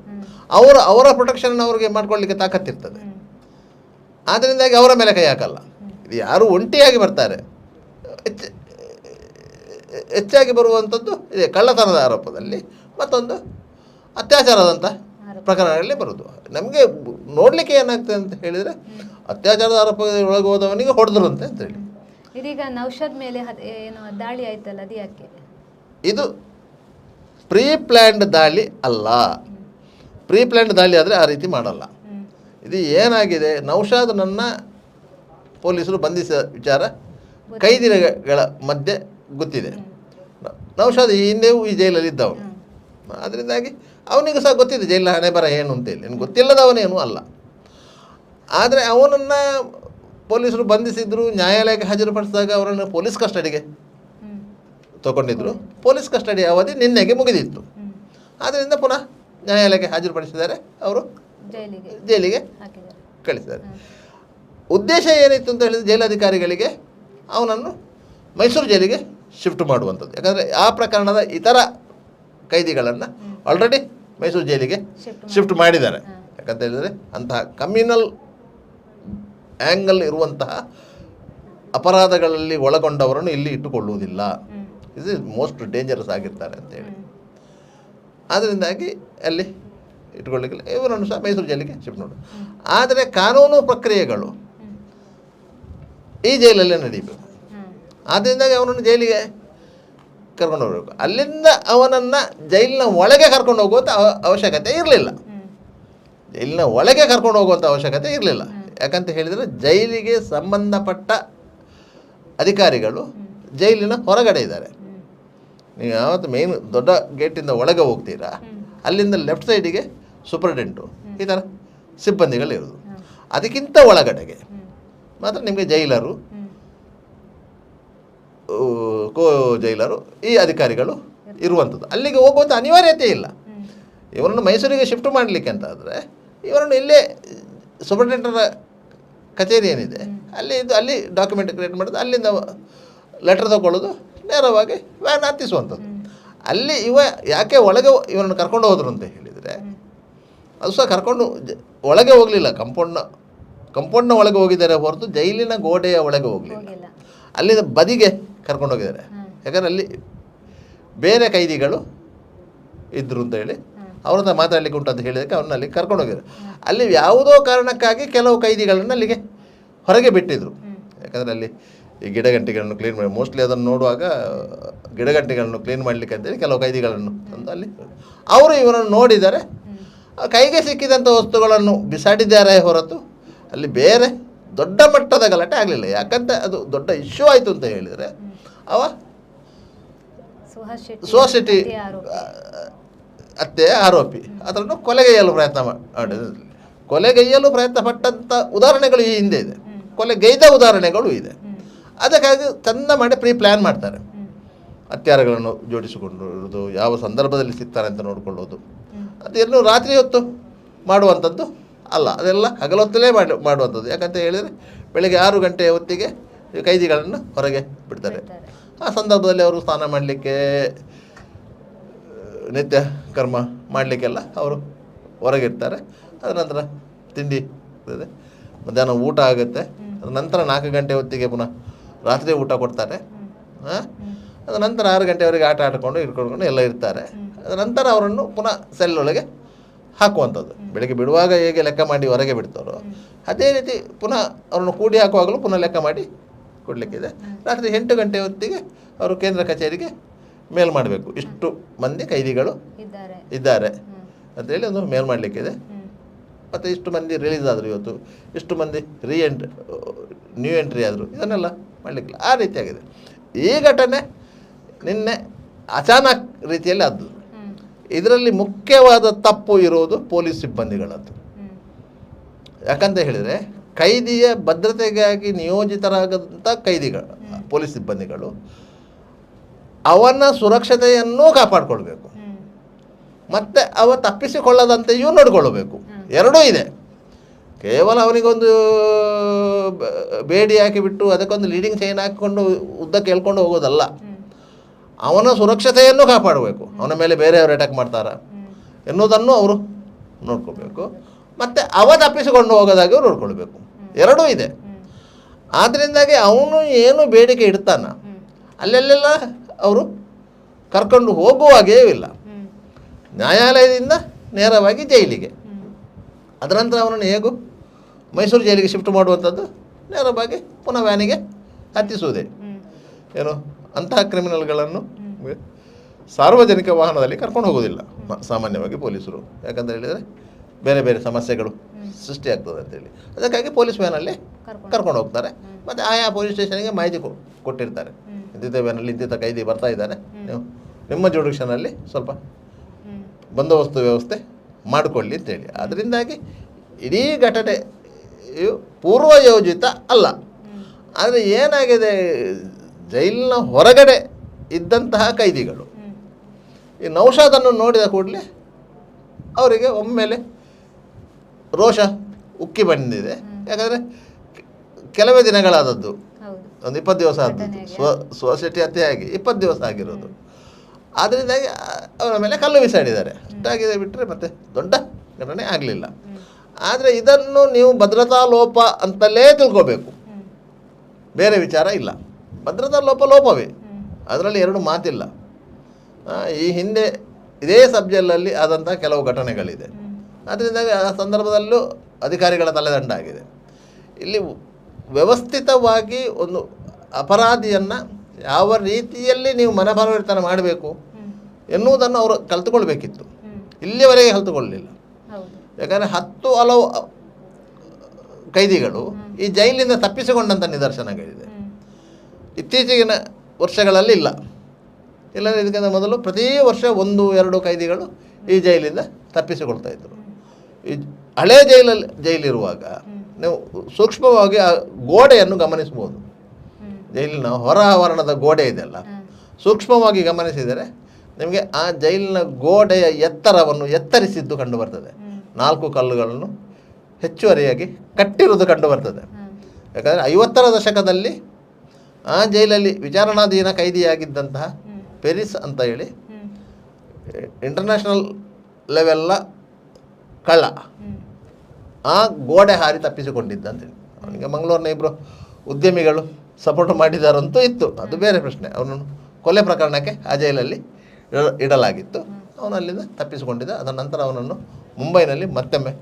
ಅವರ ಪ್ರೊಟೆಕ್ಷನ್ ಅವ್ರಿಗೆ ಮಾಡ್ಕೊಳ್ಳಿಕ್ಕೆ ತಾಕತ್ತಿರ್ತದೆ. ಆದ್ದರಿಂದಾಗಿ ಅವರ ಮೇಲೆ ಕೈ ಹಾಕಲ್ಲ. ಇದು ಯಾರು ಒಂಟಿಯಾಗಿ ಬರ್ತಾರೆ, ಹೆಚ್ಚಾಗಿ ಬರುವಂಥದ್ದು ಇದೆ ಕಳ್ಳತನದ ಆರೋಪದಲ್ಲಿ, ಮತ್ತೊಂದು ಅತ್ಯಾಚಾರದಂಥ ಪ್ರಕರಣಗಳಲ್ಲಿ ಬರೋದು. ನಮಗೆ ನೋಡಲಿಕ್ಕೆ ಏನಾಗ್ತದೆ ಅಂತ ಹೇಳಿದರೆ, ಅತ್ಯಾಚಾರದ ಆರೋಪದಲ್ಲಿ ಒಳಗೆ ಹೋದವನಿಗೆ ಹೊಡೆದ್ರು ಅಂತ ಹೇಳಿ. ಇದೀಗ ನೌಶಾದ್ ಮೇಲೆ ಏನು ದಾಳಿ ಆಯ್ತಲ್ಲ, ಅದು ಯಾಕೆ? ಇದು ಪ್ರೀ ಪ್ಲ್ಯಾನ್ಡ್ ದಾಳಿ ಅಲ್ಲ. ಪ್ರೀ ಪ್ಲ್ಯಾನ್ಡ್ ದಾಳಿ ಆದರೆ ಆ ರೀತಿ ಮಾಡಲ್ಲ. ಇದು ಏನಾಗಿದೆ, ನೌಶಾದ್ನನ್ನು ಪೊಲೀಸರು ಬಂಧಿಸಿದ ವಿಚಾರ ಕೈದಿಗಳ ಮಧ್ಯೆ ಗೊತ್ತಿದೆ. ನೌಶಾದ್ ಈ ಹಿಂದೆಯೂ ಈ ಜೈಲಲ್ಲಿ ಇದ್ದವನು. ಅದರಿಂದಾಗಿ ಅವನಿಗೂ ಸಹ ಗೊತ್ತಿದೆ ಜೈಲಿನ ಹಣೆ ಬರ ಏನು ಅಂತೇಳಿ. ನನಗೆ ಗೊತ್ತಿಲ್ಲದವನೇನು ಅಲ್ಲ. ಆದರೆ ಅವನನ್ನು ಪೊಲೀಸರು ಬಂಧಿಸಿದ್ರು, ನ್ಯಾಯಾಲಯಕ್ಕೆ ಹಾಜರುಪಡಿಸಿದಾಗ ಅವರನ್ನು ಪೊಲೀಸ್ ಕಸ್ಟಡಿಗೆ ತಗೊಂಡಿದ್ದರು. ಪೊಲೀಸ್ ಕಸ್ಟಡಿ ಅವಧಿ ನಿನ್ನೆಗೆ ಮುಗಿದಿತ್ತು. ಆದ್ದರಿಂದ ಪುನಃ ನ್ಯಾಯಾಲಯಕ್ಕೆ ಹಾಜರುಪಡಿಸಿದ್ದಾರೆ, ಅವರು ಜೈಲಿಗೆ ಕಳಿಸಿದ್ದಾರೆ. ಉದ್ದೇಶ ಏನಿತ್ತು ಅಂತ ಹೇಳಿದರೆ, ಜೈಲಾಧಿಕಾರಿಗಳಿಗೆ ಅವನನ್ನು ಮೈಸೂರು ಜೈಲಿಗೆ ಶಿಫ್ಟ್ ಮಾಡುವಂಥದ್ದು. ಯಾಕಂದರೆ ಆ ಪ್ರಕರಣದ ಇತರ ಕೈದಿಗಳನ್ನು ಆಲ್ರೆಡಿ ಮೈಸೂರು ಜೈಲಿಗೆ ಶಿಫ್ಟ್ ಮಾಡಿದ್ದಾರೆ. ಯಾಕಂತ ಹೇಳಿದರೆ ಅಂತಹ ಕಮ್ಯುನಲ್ ಆ್ಯಂಗಲ್ ಇರುವಂತಹ ಅಪರಾಧಗಳಲ್ಲಿ ಒಳಗೊಂಡವರನ್ನು ಇಲ್ಲಿ ಇಟ್ಟುಕೊಳ್ಳುವುದಿಲ್ಲ. ಇದು ಮೋಸ್ಟ್ ಡೇಂಜರಸ್ ಆಗಿರ್ತಾರೆ ಅಂತೇಳಿ. ಆದ್ದರಿಂದಾಗಿ ಅಲ್ಲಿ ಇಟ್ಕೊಳ್ಳಿಕ್ಕಿಲ್ಲ, ಇವರನ್ನು ಸಹ ಮೈಸೂರು ಜೈಲಿಗೆ ಶಿಫ್ಟ್ ಮಾಡೋದು. ಆದರೆ ಕಾನೂನು ಪ್ರಕ್ರಿಯೆಗಳು ಈ ಜೈಲಲ್ಲೇ ನಡೀಬೇಕು. ಆದ್ದರಿಂದಾಗಿ ಅವನನ್ನು ಜೈಲಿಗೆ ಕರ್ಕೊಂಡು ಹೋಗಬೇಕು. ಅಲ್ಲಿಂದ ಅವನನ್ನು ಜೈಲಿನ ಒಳಗೆ ಕರ್ಕೊಂಡು ಹೋಗುವಂಥ ಅವಶ್ಯಕತೆ ಇರಲಿಲ್ಲ. ಜೈಲಿನ ಒಳಗೆ ಕರ್ಕೊಂಡು ಹೋಗುವಂಥ ಅವಶ್ಯಕತೆ ಇರಲಿಲ್ಲ. ಯಾಕಂತ ಹೇಳಿದರೆ ಜೈಲಿಗೆ ಸಂಬಂಧಪಟ್ಟ ಅಧಿಕಾರಿಗಳು ಜೈಲಿನ ಹೊರಗಡೆ ಇದ್ದಾರೆ. ನೀವು ಯಾವತ್ತು ಮೇನ್ ದೊಡ್ಡ ಗೇಟಿಂದ ಒಳಗೆ ಹೋಗ್ತೀರಾ, ಅಲ್ಲಿಂದ ಲೆಫ್ಟ್ ಸೈಡಿಗೆ ಸೂಪರ್ಡೆಂಟು ಈ ಥರ ಸಿಬ್ಬಂದಿಗಳಿರೋದು. ಅದಕ್ಕಿಂತ ಒಳಗಡೆಗೆ ಮಾತ್ರ ನಿಮಗೆ ಜೈಲರು, ಕೋ ಜೈಲರು, ಈ ಅಧಿಕಾರಿಗಳು ಇರುವಂಥದ್ದು. ಅಲ್ಲಿಗೆ ಹೋಗುವಂಥ ಅನಿವಾರ್ಯತೆ ಇಲ್ಲ. ಇವರನ್ನು ಮೈಸೂರಿಗೆ ಶಿಫ್ಟ್ ಮಾಡಲಿಕ್ಕೆ ಅಂತ ಆದರೆ ಇವರನ್ನು ಇಲ್ಲೇ ಸೂಪರ್ಡೆಂಟರ ಕಚೇರಿ ಏನಿದೆ ಅಲ್ಲಿ ಡಾಕ್ಯುಮೆಂಟ್ ಕ್ರಿಯೇಟ್ ಮಾಡೋದು, ಅಲ್ಲಿಂದ ಲೆಟರ್ ತಗೊಳ್ಳೋದು, ನೇರವಾಗಿ ವ್ಯಾನ್ ಹತ್ತಿಸುವಂಥದ್ದು. ಅಲ್ಲಿ ಯಾಕೆ ಒಳಗೆ ಇವರನ್ನು ಕರ್ಕೊಂಡು ಹೋದರು ಅಂತ ಹೇಳಿದರೆ, ಅದು ಸಹ ಕರ್ಕೊಂಡು ಒಳಗೆ ಹೋಗಲಿಲ್ಲ, ಕಂಪೌಂಡ್ನ ಒಳಗೆ ಹೋಗಿದ್ದಾರೆ ಹೊರತು ಜೈಲಿನ ಗೋಡೆಯ ಒಳಗೆ ಹೋಗಲಿಲ್ಲ. ಅಲ್ಲಿಂದ ಬದಿಗೆ ಕರ್ಕೊಂಡು ಹೋಗಿದ್ದಾರೆ. ಯಾಕಂದರೆ ಅಲ್ಲಿ ಬೇರೆ ಕೈದಿಗಳು ಇದ್ದರು ಅಂತ ಹೇಳಿ ಅವ್ರನ್ನ ಮಾತಾಡಲಿಕ್ಕೆ ಉಂಟು ಅಂತ ಹೇಳಿದಕ್ಕೆ ಅವ್ರನ್ನ ಅಲ್ಲಿ ಕರ್ಕೊಂಡು ಹೋಗಿದ್ದಾರೆ. ಅಲ್ಲಿ ಯಾವುದೋ ಕಾರಣಕ್ಕಾಗಿ ಕೆಲವು ಕೈದಿಗಳನ್ನು ಅಲ್ಲಿಗೆ ಹೊರಗೆ ಬಿಟ್ಟಿದ್ರು. ಯಾಕಂದರೆ ಅಲ್ಲಿ ಈ ಗಿಡಗಂಟಿಗಳನ್ನು ಕ್ಲೀನ್ ಮಾಡಿ, ಮೋಸ್ಟ್ಲಿ ಅದನ್ನು ನೋಡುವಾಗ ಗಿಡಗಂಟಿಗಳನ್ನು ಕ್ಲೀನ್ ಮಾಡಲಿಕ್ಕೆ ಅಂತೇಳಿ ಕೆಲವು ಕೈದಿಗಳನ್ನು ತಂದು ಅಲ್ಲಿ ಅವರು ಇವರನ್ನು ನೋಡಿದ್ದಾರೆ. ಕೈಗೆ ಸಿಕ್ಕಿದಂಥ ವಸ್ತುಗಳನ್ನು ಬಿಸಾಡಿದ್ದಾರೆ ಹೊರತು ಅಲ್ಲಿ ಬೇರೆ ದೊಡ್ಡ ಮಟ್ಟದ ಗಲಾಟೆ ಆಗಲಿಲ್ಲ. ಯಾಕಂತ ಅದು ದೊಡ್ಡ ಇಶ್ಯೂ ಆಯಿತು ಅಂತ ಹೇಳಿದರೆ, ಸುಹಾಸ್ ಶೆಟ್ಟಿ ಅತ್ತೆ ಆರೋಪಿ ಅದನ್ನು ಕೊಲೆಗೈಯಲು ಪ್ರಯತ್ನ ಕೊಲೆಗೈಯಲು ಪ್ರಯತ್ನ ಪಟ್ಟಂಥ ಉದಾಹರಣೆಗಳು ಈ ಹಿಂದೆ ಇದೆ, ಕೊಲೆಗೈದ ಉದಾಹರಣೆಗಳು ಇದೆ. ಅದಕ್ಕಾಗಿ ಚಂದ ಮಾಡಿ ಪ್ರೀ ಪ್ಲ್ಯಾನ್ ಮಾಡ್ತಾರೆ. ಹತ್ಯಾರಗಳನ್ನು ಜೋಡಿಸಿಕೊಂಡು ಇರೋದು, ಯಾವ ಸಂದರ್ಭದಲ್ಲಿ ಸಿಗ್ತಾರೆ ಅಂತ ನೋಡಿಕೊಳ್ಳೋದು, ಅದೆಲ್ಲೂ ರಾತ್ರಿ ಹೊತ್ತು ಮಾಡುವಂಥದ್ದು ಅಲ್ಲ, ಅದೆಲ್ಲ ಹಗಲೊತ್ತಲೇ ಮಾಡುವಂಥದ್ದು. ಯಾಕಂತ ಹೇಳಿದರೆ ಬೆಳಗ್ಗೆ 6 ಗಂಟೆಯ ಹೊತ್ತಿಗೆ ಕೈದಿಗಳನ್ನು ಹೊರಗೆ ಬಿಡ್ತಾರೆ. ಆ ಸಂದರ್ಭದಲ್ಲಿ ಅವರು ಸ್ನಾನ ಮಾಡಲಿಕ್ಕೆ, ನಿತ್ಯ ಕರ್ಮ ಮಾಡಲಿಕ್ಕೆಲ್ಲ ಅವರು ಹೊರಗಿರ್ತಾರೆ. ಅದರ ನಂತರ ತಿಂಡಿ ಇರ್ತದೆ, ಮಧ್ಯಾಹ್ನ ಊಟ ಆಗುತ್ತೆ, ಅದ ನಂತರ 4 ಗಂಟೆ ಹೊತ್ತಿಗೆ ಪುನಃ ರಾತ್ರಿ ಊಟ ಕೊಡ್ತಾರೆ. ಅದ ನಂತರ 6 ಗಂಟೆವರೆಗೆ ಆಟ ಆಡಿಕೊಂಡು ಇಟ್ಕೊಂಡು ಎಲ್ಲ ಇರ್ತಾರೆ. ಅದ ನಂತರ ಅವರನ್ನು ಪುನಃ ಸೆಲ್ಲೊಳಗೆ ಹಾಕುವಂಥದ್ದು. ಬೆಳಗ್ಗೆ ಬಿಡುವಾಗ ಹೇಗೆ ಲೆಕ್ಕ ಮಾಡಿ ಹೊರಗೆ ಬಿಡ್ತಾರೋ ಅದೇ ರೀತಿ ಪುನಃ ಅವ್ರನ್ನು ಕೂಡಿ ಹಾಕುವಾಗಲೂ ಪುನಃ ಲೆಕ್ಕ ಮಾಡಿ ಕೊಡಲಿಕ್ಕಿದೆ. ರಾತ್ರಿ 8 ಗಂಟೆ ಹೊತ್ತಿಗೆ ಅವರು ಕೇಂದ್ರ ಕಚೇರಿಗೆ ಮೇಲ್ ಮಾಡಬೇಕು, ಇಷ್ಟು ಮಂದಿ ಕೈದಿಗಳು ಇದ್ದಾರೆ ಅಂತೇಳಿ ಒಂದು ಮೇಲ್ ಮಾಡಲಿಕ್ಕಿದೆ. ಮತ್ತು ಇಷ್ಟು ಮಂದಿ ರಿಲೀಸ್ ಆದರು, ಇವತ್ತು ಇಷ್ಟು ಮಂದಿ ನ್ಯೂ ಎಂಟ್ರಿ ಆದರು, ಇದನ್ನೆಲ್ಲ ಮಾಡಲಿಕ್ಕಿಲ್ಲ. ಆ ರೀತಿಯಾಗಿದೆ. ಈ ಘಟನೆ ನಿನ್ನೆ ಅಚಾನಕ್ ರೀತಿಯಲ್ಲಿ ಆದ್ದು. ಇದರಲ್ಲಿ ಮುಖ್ಯವಾದ ತಪ್ಪು ಇರೋದು ಪೊಲೀಸ್ ಸಿಬ್ಬಂದಿಗಳದ್ದು. ಯಾಕಂತ ಹೇಳಿದರೆ ಕೈದಿಯ ಭದ್ರತೆಗಾಗಿ ನಿಯೋಜಿತರಾಗದಂಥ ಪೊಲೀಸ್ ಸಿಬ್ಬಂದಿಗಳು ಅವನ ಸುರಕ್ಷತೆಯನ್ನೂ ಕಾಪಾಡಿಕೊಳ್ಬೇಕು, ಮತ್ತು ಅವ ತಪ್ಪಿಸಿಕೊಳ್ಳದಂತೆಯೂ ನೋಡಿಕೊಳ್ಳಬೇಕು. ಎರಡೂ ಇದೆ. ಕೇವಲ ಅವನಿಗೊಂದು ಬೇಡಿ ಹಾಕಿಬಿಟ್ಟು ಅದಕ್ಕೊಂದು ಲೀಡಿಂಗ್ ಚೈನ್ ಹಾಕಿಕೊಂಡು ಉದ್ದಕ್ಕೆ ಹೇಳ್ಕೊಂಡು ಹೋಗೋದಲ್ಲ, ಅವನ ಸುರಕ್ಷತೆಯನ್ನು ಕಾಪಾಡಬೇಕು. ಅವನ ಮೇಲೆ ಬೇರೆಯವರು ಅಟ್ಯಾಕ್ ಮಾಡ್ತಾರ ಎನ್ನುವುದನ್ನು ಅವರು ನೋಡ್ಕೋಬೇಕು, ಮತ್ತು ಅವ ತಪ್ಪಿಸಿಕೊಂಡು ಹೋಗೋದಾಗಿ ನೋಡ್ಕೊಳ್ಬೇಕು. ಎರಡೂ ಇದೆ. ಆದ್ದರಿಂದಾಗಿ ಅವನು ಏನು ಬೇಡಿಕೆ ಇಡ್ತಾನ ಅಲ್ಲೆಲ್ಲೆಲ್ಲ ಅವರು ಕರ್ಕೊಂಡು ಹೋಗುವಾಗೇ ಇಲ್ಲ. ನ್ಯಾಯಾಲಯದಿಂದ ನೇರವಾಗಿ ಜೈಲಿಗೆ, ಅದರ ನಂತರ ಅವನನ್ನು ಹೇಗೂ ಮೈಸೂರು ಜೈಲಿಗೆ ಶಿಫ್ಟ್ ಮಾಡುವಂಥದ್ದು, ನೇರವಾಗಿ ಪುನಃ ವ್ಯಾನಿಗೆ ಹತ್ತಿಸುವುದೇ. ಏನು ಅಂತಹ ಕ್ರಿಮಿನಲ್ಗಳನ್ನು ಸಾರ್ವಜನಿಕ ವಾಹನದಲ್ಲಿ ಕರ್ಕೊಂಡು ಹೋಗೋದಿಲ್ಲ ಸಾಮಾನ್ಯವಾಗಿ ಪೊಲೀಸರು. ಯಾಕಂತ ಹೇಳಿದರೆ ಬೇರೆ ಬೇರೆ ಸಮಸ್ಯೆಗಳು ಸೃಷ್ಟಿಯಾಗ್ತದೆ ಅಂತೇಳಿ ಅದಕ್ಕಾಗಿ ಪೊಲೀಸ್ ವ್ಯಾನಲ್ಲಿ ಕರ್ಕೊಂಡು ಹೋಗ್ತಾರೆ. ಮತ್ತು ಆಯಾ ಪೊಲೀಸ್ ಸ್ಟೇಷನ್ಗೆ ಮಾಹಿತಿ ಕೊಟ್ಟಿರ್ತಾರೆ, ಇಂತಿದ್ದ ವ್ಯಾನಲ್ಲಿ ಇಂತಿದ್ದ ಕೈದಿ ಬರ್ತಾ ಇದ್ದಾನೆ, ನೀವು ನಿಮ್ಮ ಜುಡಿಕ್ಷನಲ್ಲಿ ಸ್ವಲ್ಪ ಬಂದೋಬಸ್ತು ವ್ಯವಸ್ಥೆ ಮಾಡಿಕೊಳ್ಳಿ ಅಂತೇಳಿ. ಅದರಿಂದಾಗಿ ಇಡೀ ಘಟನೆಯು ಪೂರ್ವಯೋಜಿತ ಅಲ್ಲ. ಆದರೆ ಏನಾಗಿದೆ, ಜೈಲಿನ ಹೊರಗಡೆ ಇದ್ದಂತಹ ಕೈದಿಗಳು ಈ ನೌಷಾದನ್ನು ನೋಡಿದ ಕೂಡಲೇ ಅವರಿಗೆ ಒಮ್ಮೆಲೆ ರೋಷ ಉಕ್ಕಿ ಬಂದಿದೆ. ಯಾಕಂದರೆ ಕೆಲವೇ ದಿನಗಳಾದದ್ದು, ಒಂದು 20 ದಿವಸ ಆದದ್ದು, ಸ್ವಸಿಟಿ ಹತ್ಯೆ ಆಗಿ 20 ದಿವಸ ಆಗಿರೋದು. ಅದರಿಂದಾಗಿ ಅವರ ಮೇಲೆ ಕಲ್ಲು ಬಿಸಾಡಿದ್ದಾರೆ. ಅಷ್ಟಾಗಿದೆ, ಬಿಟ್ಟರೆ ಮತ್ತೆ ದೊಡ್ಡ ಘಟನೆ ಆಗಲಿಲ್ಲ. ಆದರೆ ಇದನ್ನು ನೀವು ಭದ್ರತಾ ಲೋಪ ಅಂತಲೇ ತಿಳ್ಕೋಬೇಕು, ಬೇರೆ ವಿಚಾರ ಇಲ್ಲ. ಭದ್ರತಾ ಲೋಪವೇ, ಅದರಲ್ಲಿ ಎರಡು ಮಾತಿಲ್ಲ. ಈ ಹಿಂದೆ ಇದೇ ಸಬ್ಜೆಕ್ಟಲ್ಲಿ ಆದಂಥ ಕೆಲವು ಘಟನೆಗಳಿದೆ. ಅದರಿಂದಾಗಿ ಆ ಸಂದರ್ಭದಲ್ಲೂ ಅಧಿಕಾರಿಗಳ ತಲೆದಂಡ ಆಗಿದೆ. ಇಲ್ಲಿ ವ್ಯವಸ್ಥಿತವಾಗಿ ಒಂದು ಅಪರಾಧಿಯನ್ನು ಯಾವ ರೀತಿಯಲ್ಲಿ ನೀವು ಮನಪರಿವರ್ತನೆ ಮಾಡಬೇಕು ಎನ್ನುವುದನ್ನು ಅವರು ಕಲಿತುಕೊಳ್ಬೇಕಿತ್ತು. ಇಲ್ಲಿಯವರೆಗೆ ಕಲಿತುಕೊಳ್ಳಲಿಲ್ಲ. ಯಾಕಂದರೆ 10 ಹಲವು ಕೈದಿಗಳು ಈ ಜೈಲಿನಿಂದ ತಪ್ಪಿಸಿಕೊಂಡಂಥ ನಿದರ್ಶನಗಳಿದೆ. ಇತ್ತೀಚಿನ ವರ್ಷಗಳಲ್ಲಿ ಇಲ್ಲ. ಇದಕ್ಕಿಂತ ಮೊದಲು ಪ್ರತಿ ವರ್ಷ 1-2 ಕೈದಿಗಳು ಈ ಜೈಲಿಂದ ತಪ್ಪಿಸಿಕೊಳ್ತಾ ಇದ್ದರು. ಈ ಹಳೆ ಜೈಲಿರುವಾಗ ನೀವು ಸೂಕ್ಷ್ಮವಾಗಿ ಆ ಗೋಡೆಯನ್ನು ಗಮನಿಸ್ಬೋದು. ಜೈಲಿನ ಹೊರ ಆವರಣದ ಗೋಡೆ ಇದೆಯಲ್ಲ, ಸೂಕ್ಷ್ಮವಾಗಿ ಗಮನಿಸಿದರೆ ನಿಮಗೆ ಆ ಜೈಲಿನ ಗೋಡೆಯ ಎತ್ತರವನ್ನು ಎತ್ತರಿಸಿದ್ದು ಕಂಡು ಬರ್ತದೆ. 4 ಕಲ್ಲುಗಳನ್ನು ಹೆಚ್ಚುವರಿಯಾಗಿ ಕಟ್ಟಿರುವುದು ಕಂಡು ಬರ್ತದೆ. ಯಾಕಂದರೆ 50ರ ದಶಕದಲ್ಲಿ ಆ ಜೈಲಲ್ಲಿ ವಿಚಾರಣಾಧೀನ ಕೈದಿಯಾಗಿದ್ದಂತಹ ಪೆರಿಸ್ ಅಂತ ಹೇಳಿ ಇಂಟರ್ನ್ಯಾಷನಲ್ ಲೆವೆಲ್ಲ ಕಳ್ಳ ಆ ಗೋಡೆ ಹಾರಿ ತಪ್ಪಿಸಿಕೊಂಡಿದ್ದ ಅಂತೇಳಿ. ಅವನಿಗೆ ಮಂಗಳೂರಿನ 2 ಉದ್ಯಮಿಗಳು ಸಪೋರ್ಟ್ ಮಾಡಿದಾರಂತೂ ಇತ್ತು, ಅದು ಬೇರೆ ಪ್ರಶ್ನೆ. ಅವನನ್ನು ಕೊಲೆ ಪ್ರಕರಣಕ್ಕೆ ಆ ಜೈಲಲ್ಲಿ ಇಡಲಾಗಿತ್ತು. ಅವನು ಅಲ್ಲಿಂದ ತಪ್ಪಿಸಿಕೊಂಡಿದ್ದ. ಅದರ ನಂತರ ಅವನನ್ನು ಮುಂಬೈನಲ್ಲಿ ಮತ್ತೊಮ್ಮೆ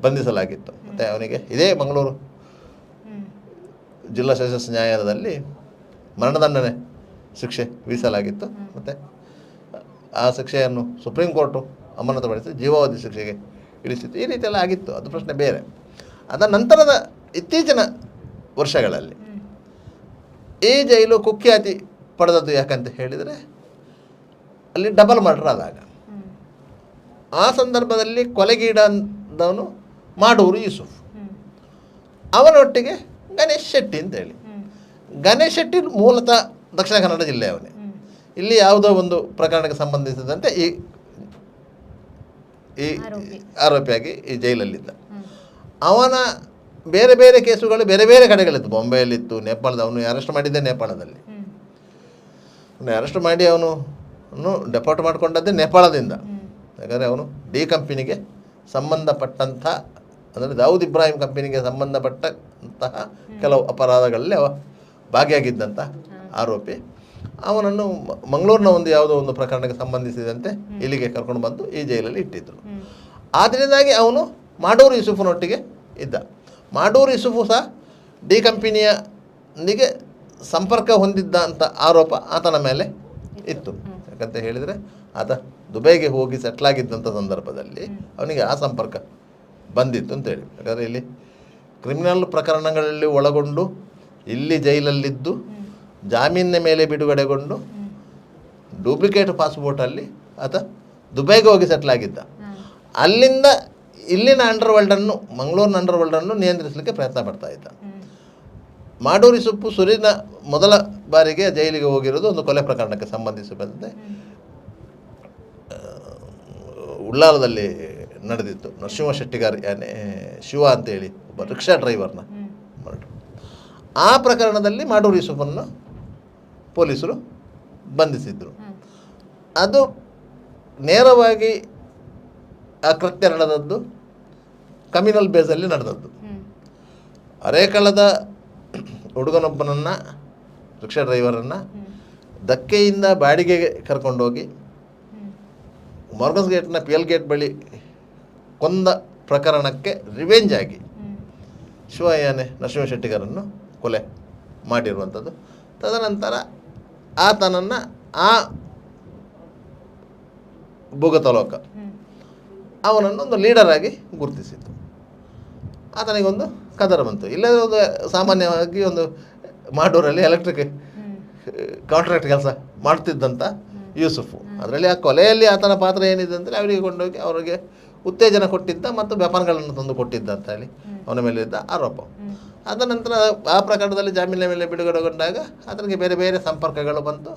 ಬಂಧಿಸಲಾಗಿತ್ತು. ಮತ್ತು ಅವನಿಗೆ ಇದೇ ಮಂಗಳೂರು ಜಿಲ್ಲಾ ಸೆಷನ್ಸ್ ನ್ಯಾಯಾಲಯದಲ್ಲಿ ಮರಣದಂಡನೆ ಶಿಕ್ಷೆ ವಿಧಿಸಲಾಗಿತ್ತು. ಮತ್ತು ಆ ಶಿಕ್ಷೆಯನ್ನು ಸುಪ್ರೀಂ ಕೋರ್ಟು ಅಮಾನತುಪಡಿಸಿ ಜೀವಾವಧಿ ಶಿಕ್ಷೆಗೆ ಇಳಿಸಿತ್ತು. ಈ ರೀತಿಯೆಲ್ಲ ಆಗಿತ್ತು, ಅದು ಪ್ರಶ್ನೆ ಬೇರೆ. ಅದರ ನಂತರದ ಇತ್ತೀಚಿನ ವರ್ಷಗಳಲ್ಲಿ ಈ ಜೈಲು ಕುಖ್ಯಾತಿ ಪಡೆದದ್ದು ಯಾಕಂತ ಹೇಳಿದರೆ ಅಲ್ಲಿ ಡಬಲ್ ಮರ್ಡರ್ ಆದಾಗ ಆ ಸಂದರ್ಭದಲ್ಲಿ ಕೊಲೆಗೀಡಾದವನು ಮಾಡೂರು ಯೂಸುಫ್, ಅವನೊಟ್ಟಿಗೆ ಗಣೇಶ್ ಶೆಟ್ಟಿ ಅಂತೇಳಿ. ಗಣೇಶ್ ಶೆಟ್ಟಿ ಮೂಲತಃ ದಕ್ಷಿಣ ಕನ್ನಡ ಜಿಲ್ಲೆಯವನೇ. ಇಲ್ಲಿ ಯಾವುದೋ ಒಂದು ಪ್ರಕರಣಕ್ಕೆ ಸಂಬಂಧಿಸಿದಂತೆ ಈ ಆರೋಪಿಯಾಗಿ ಈ ಜೈಲಲ್ಲಿದ್ದ. ಅವನ ಬೇರೆ ಬೇರೆ ಕೇಸುಗಳು ಬೇರೆ ಬೇರೆ ಕಡೆಗಳಿತ್ತು. ಬಾಂಬೆಯಲ್ಲಿತ್ತು, ನೇಪಾಳದ. ಅವನು ಅರೆಸ್ಟ್ ಮಾಡಿದ್ದೆ ನೇಪಾಳದಲ್ಲಿ. ಅರೆಸ್ಟ್ ಮಾಡಿ ಅವನು ಡೆಪಾರ್ಟ್ ಮಾಡಿಕೊಂಡದ್ದೇ ನೇಪಾಳದಿಂದ. ಯಾಕಂದರೆ ಅವನು ಡಿ ಕಂಪನಿಗೆ ಸಂಬಂಧಪಟ್ಟಂಥ ಅಂದರೆ ದಾವೂದ್ ಇಬ್ರಾಹಿಂ ಕಂಪನಿಗೆ ಸಂಬಂಧಪಟ್ಟಂತಹ ಕೆಲವು ಅಪರಾಧಗಳಲ್ಲಿ ಅವ ಭಾಗಿಯಾಗಿದ್ದಂಥ ಆರೋಪಿ. ಅವನನ್ನು ಮಂಗಳೂರಿನ ಒಂದು ಯಾವುದೋ ಒಂದು ಪ್ರಕರಣಕ್ಕೆ ಸಂಬಂಧಿಸಿದಂತೆ ಇಲ್ಲಿಗೆ ಕರ್ಕೊಂಡು ಬಂದು ಈ ಜೈಲಲ್ಲಿ ಇಟ್ಟಿದ್ದರು. ಆದ್ದರಿಂದಾಗಿ ಅವನು ಮಾಡೂರು ಯೂಸುಫನೊಟ್ಟಿಗೆ ಇದ್ದ. ಮಾಡೂರು ಯೂಸುಫು ಸಹ ಡಿ ಕಂಪನಿಯೊಂದಿಗೆ ಸಂಪರ್ಕ ಹೊಂದಿದ್ದ ಅಂತ ಆರೋಪ ಆತನ ಮೇಲೆ ಇತ್ತು. ಯಾಕಂತ ಹೇಳಿದರೆ ಆತ ದುಬೈಗೆ ಹೋಗಿ ಸೆಟ್ಲಾಗಿದ್ದಂಥ ಸಂದರ್ಭದಲ್ಲಿ ಅವನಿಗೆ ಆ ಸಂಪರ್ಕ ಬಂದಿತ್ತು ಅಂತೇಳಿ. ಯಾಕಂದರೆ ಇಲ್ಲಿ ಕ್ರಿಮಿನಲ್ ಪ್ರಕರಣಗಳಲ್ಲಿ ಒಳಗೊಂಡು ಇಲ್ಲಿ ಜೈಲಲ್ಲಿದ್ದು ಜಾಮೀನಿನ ಮೇಲೆ ಬಿಡುಗಡೆಗೊಂಡು ಡೂಪ್ಲಿಕೇಟ್ ಪಾಸ್ಪೋರ್ಟಲ್ಲಿ ಆತ ದುಬೈಗೆ ಹೋಗಿ ಸೆಟ್ಲಾಗಿದ್ದ. ಅಲ್ಲಿಂದ ಇಲ್ಲಿನ ಅಂಡರ್ವರ್ಲ್ಡನ್ನು, ಮಂಗಳೂರಿನ ಅಂಡರ್ವರ್ಲ್ಡನ್ನು ನಿಯಂತ್ರಿಸಲಿಕ್ಕೆ ಪ್ರಯತ್ನ ಪಡ್ತಾ ಇದ್ದ. ಮಾಡೂರು ಯೂಸುಫ್ ಸುರಿನ ಮೊದಲ ಬಾರಿಗೆ ಜೈಲಿಗೆ ಹೋಗಿರೋದು ಒಂದು ಕೊಲೆ ಪ್ರಕರಣಕ್ಕೆ ಸಂಬಂಧಿಸಿದಂತೆ ಉಳ್ಳಾಲದಲ್ಲಿ ನಡೆದಿತ್ತು. ನರಸಿಂಹ ಶೆಟ್ಟಿಗಾರ್ ಯಾನೆ ಶಿವ ಅಂತೇಳಿ ಒಬ್ಬ ರಿಕ್ಷಾ ಡ್ರೈವರ್ನ ಮರ್ಡರ್. ಆ ಪ್ರಕರಣದಲ್ಲಿ ಮಾಡೂರು ಯೂಸುಫನ್ನು ಪೊಲೀಸರು ಬಂಧಿಸಿದ್ರು. ಅದು ನೇರವಾಗಿ ಆ ಕೃತ್ಯ ನಡೆದದ್ದು ಕಮ್ಯುನಲ್ ಬೇಸಲ್ಲಿ ನಡೆದದ್ದು. ಅರೇಕಳದ ಹುಡುಗನೊಬ್ಬನನ್ನು, ರಿಕ್ಷಾ ಡ್ರೈವರನ್ನು ಧಕ್ಕೆಯಿಂದ ಬಾಡಿಗೆಗೆ ಕರ್ಕೊಂಡೋಗಿ ಮಾರ್ಗನ್ಸ್ ಗೇಟ್ನ PL ಗೇಟ್ ಬಳಿ ಕೊಂದ ಪ್ರಕರಣಕ್ಕೆ ರಿವೆಂಜ್ ಆಗಿ ಶಿವಯ್ಯನೇ ನರಸಿಂಹ ಶೆಟ್ಟಿಗಾರನ್ನು ಕೊಲೆ ಮಾಡಿರುವಂಥದ್ದು. ತದನಂತರ ಆತನನ್ನು ಆ ಭೂಗತಲೋಕ ಅವನನ್ನು ಒಂದು ಲೀಡರಾಗಿ ಗುರುತಿಸಿತು. ಆತನಿಗೊಂದು ಕದರ ಬಂತು. ಇಲ್ಲದ್ರೆ ಒಂದು ಸಾಮಾನ್ಯವಾಗಿ ಒಂದು ಮಾಡೂರಲ್ಲಿ ಎಲೆಕ್ಟ್ರಿಕ್ ಕಾಂಟ್ರಾಕ್ಟ್ ಕೆಲಸ ಮಾಡ್ತಿದ್ದಂಥ ಯೂಸುಫು, ಅದರಲ್ಲಿ ಆ ಕೊಲೆಯಲ್ಲಿ ಆತನ ಪಾತ್ರ ಏನಿದೆ ಅಂದರೆ ಅವರಿಗೆ ಕೊಂಡೋಗಿ ಅವರಿಗೆ ಉತ್ತೇಜನ ಕೊಟ್ಟಿದ್ದ ಮತ್ತು ವ್ಯಾಪಾರಗಳನ್ನು ತಂದು ಕೊಟ್ಟಿದ್ದ ಅಂತ ಹೇಳಿ ಅವನ ಮೇಲೆ ಇದ್ದ ಆರೋಪ. ಅದ ನಂತರ ಆ ಪ್ರಕರಣದಲ್ಲಿ ಜಾಮೀನಿನ ಮೇಲೆ ಬಿಡುಗಡೆಗೊಂಡಾಗ ಆತನಿಗೆ ಬೇರೆ ಬೇರೆ ಸಂಪರ್ಕಗಳು ಬಂತು.